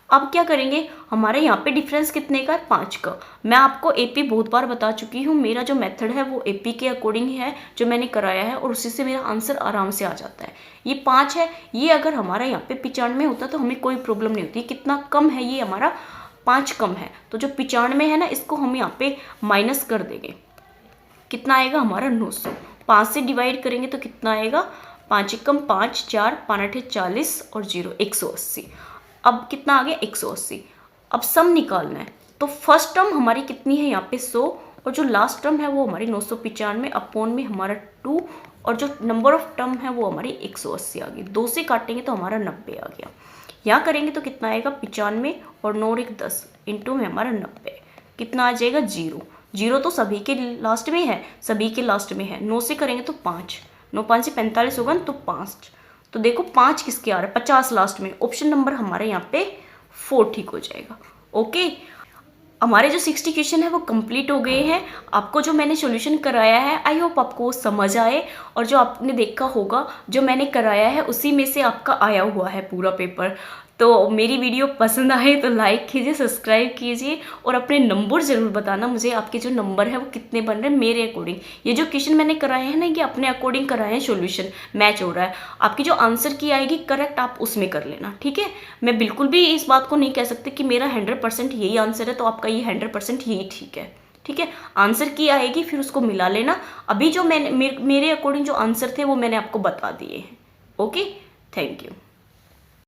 अब क्या करेंगे, हमारे यहाँ पे डिफरेंस कितने का है 5 का। मैं आपको एपी बहुत बार बता चुकी हूँ, मेरा जो मेथड है वो एपी के अकॉर्डिंग है जो मैंने कराया है, और उसी से मेरा आंसर आराम से आ जाता है। ये 5 है, ये अगर हमारा यहाँ पे 95 होता तो हमें कोई प्रॉब्लम नहीं होती। कितना कम है, ये हमारा 5 कम है, तो जो 95 है ना इसको हम यहाँ पे माइनस कर देंगे, कितना आएगा हमारा 900। 5 से डिवाइड करेंगे तो कितना आएगा 5 × 5 4, 5 × 8 40 और 0 180। अब कितना आ गया 180। अब सम निकालना है, तो फर्स्ट टर्म हमारी कितनी है यहाँ पे 100, और जो लास्ट टर्म है वो हमारी 995 अपोन में हमारा 2, और जो नंबर ऑफ टर्म है वो हमारी 180 आ गई। 2 से काटेंगे तो हमारा 90 आ गया। यहाँ करेंगे तो कितना आएगा 95 और 9 × 10 इंटू में हमारा 90, कितना आ जाएगा 0। 0 तो सभी के लास्ट में है, सभी के लास्ट में है। 9 से करेंगे तो 5, 9 5 से 45 होगा तो 5, तो देखो 5 किसके आ रहा है 50 लास्ट में। ऑप्शन नंबर हमारे यहाँ पे 4 ठीक हो जाएगा। ओके, हमारे जो 60 क्वेश्चन है वो कंप्लीट हो गए हैं। आपको जो मैंने सॉल्यूशन कराया है आई होप आपको समझ आए, और जो आपने देखा होगा जो मैंने कराया है उसी में से आपका आया हुआ है पूरा पेपर। तो मेरी वीडियो पसंद आए तो लाइक कीजिए, सब्सक्राइब कीजिए, और अपने नंबर ज़रूर बताना मुझे आपके जो नंबर है वो कितने बन रहे हैं मेरे अकॉर्डिंग। ये जो क्वेश्चन मैंने कराए हैं ना ये अपने अकॉर्डिंग कराए हैं, सॉल्यूशन मैच हो रहा है। आपकी जो आंसर की आएगी करेक्ट आप उसमें कर लेना, ठीक है। मैं बिल्कुल भी इस बात को नहीं कह सकती कि मेरा 100% यही आंसर है तो आपका ये 100% यही ठीक है, ठीक है। आंसर की आएगी फिर उसको मिला लेना। अभी जो मैंने मेरे अकॉर्डिंग जो आंसर थे वो मैंने आपको बता दिए हैं। Okay, thank you.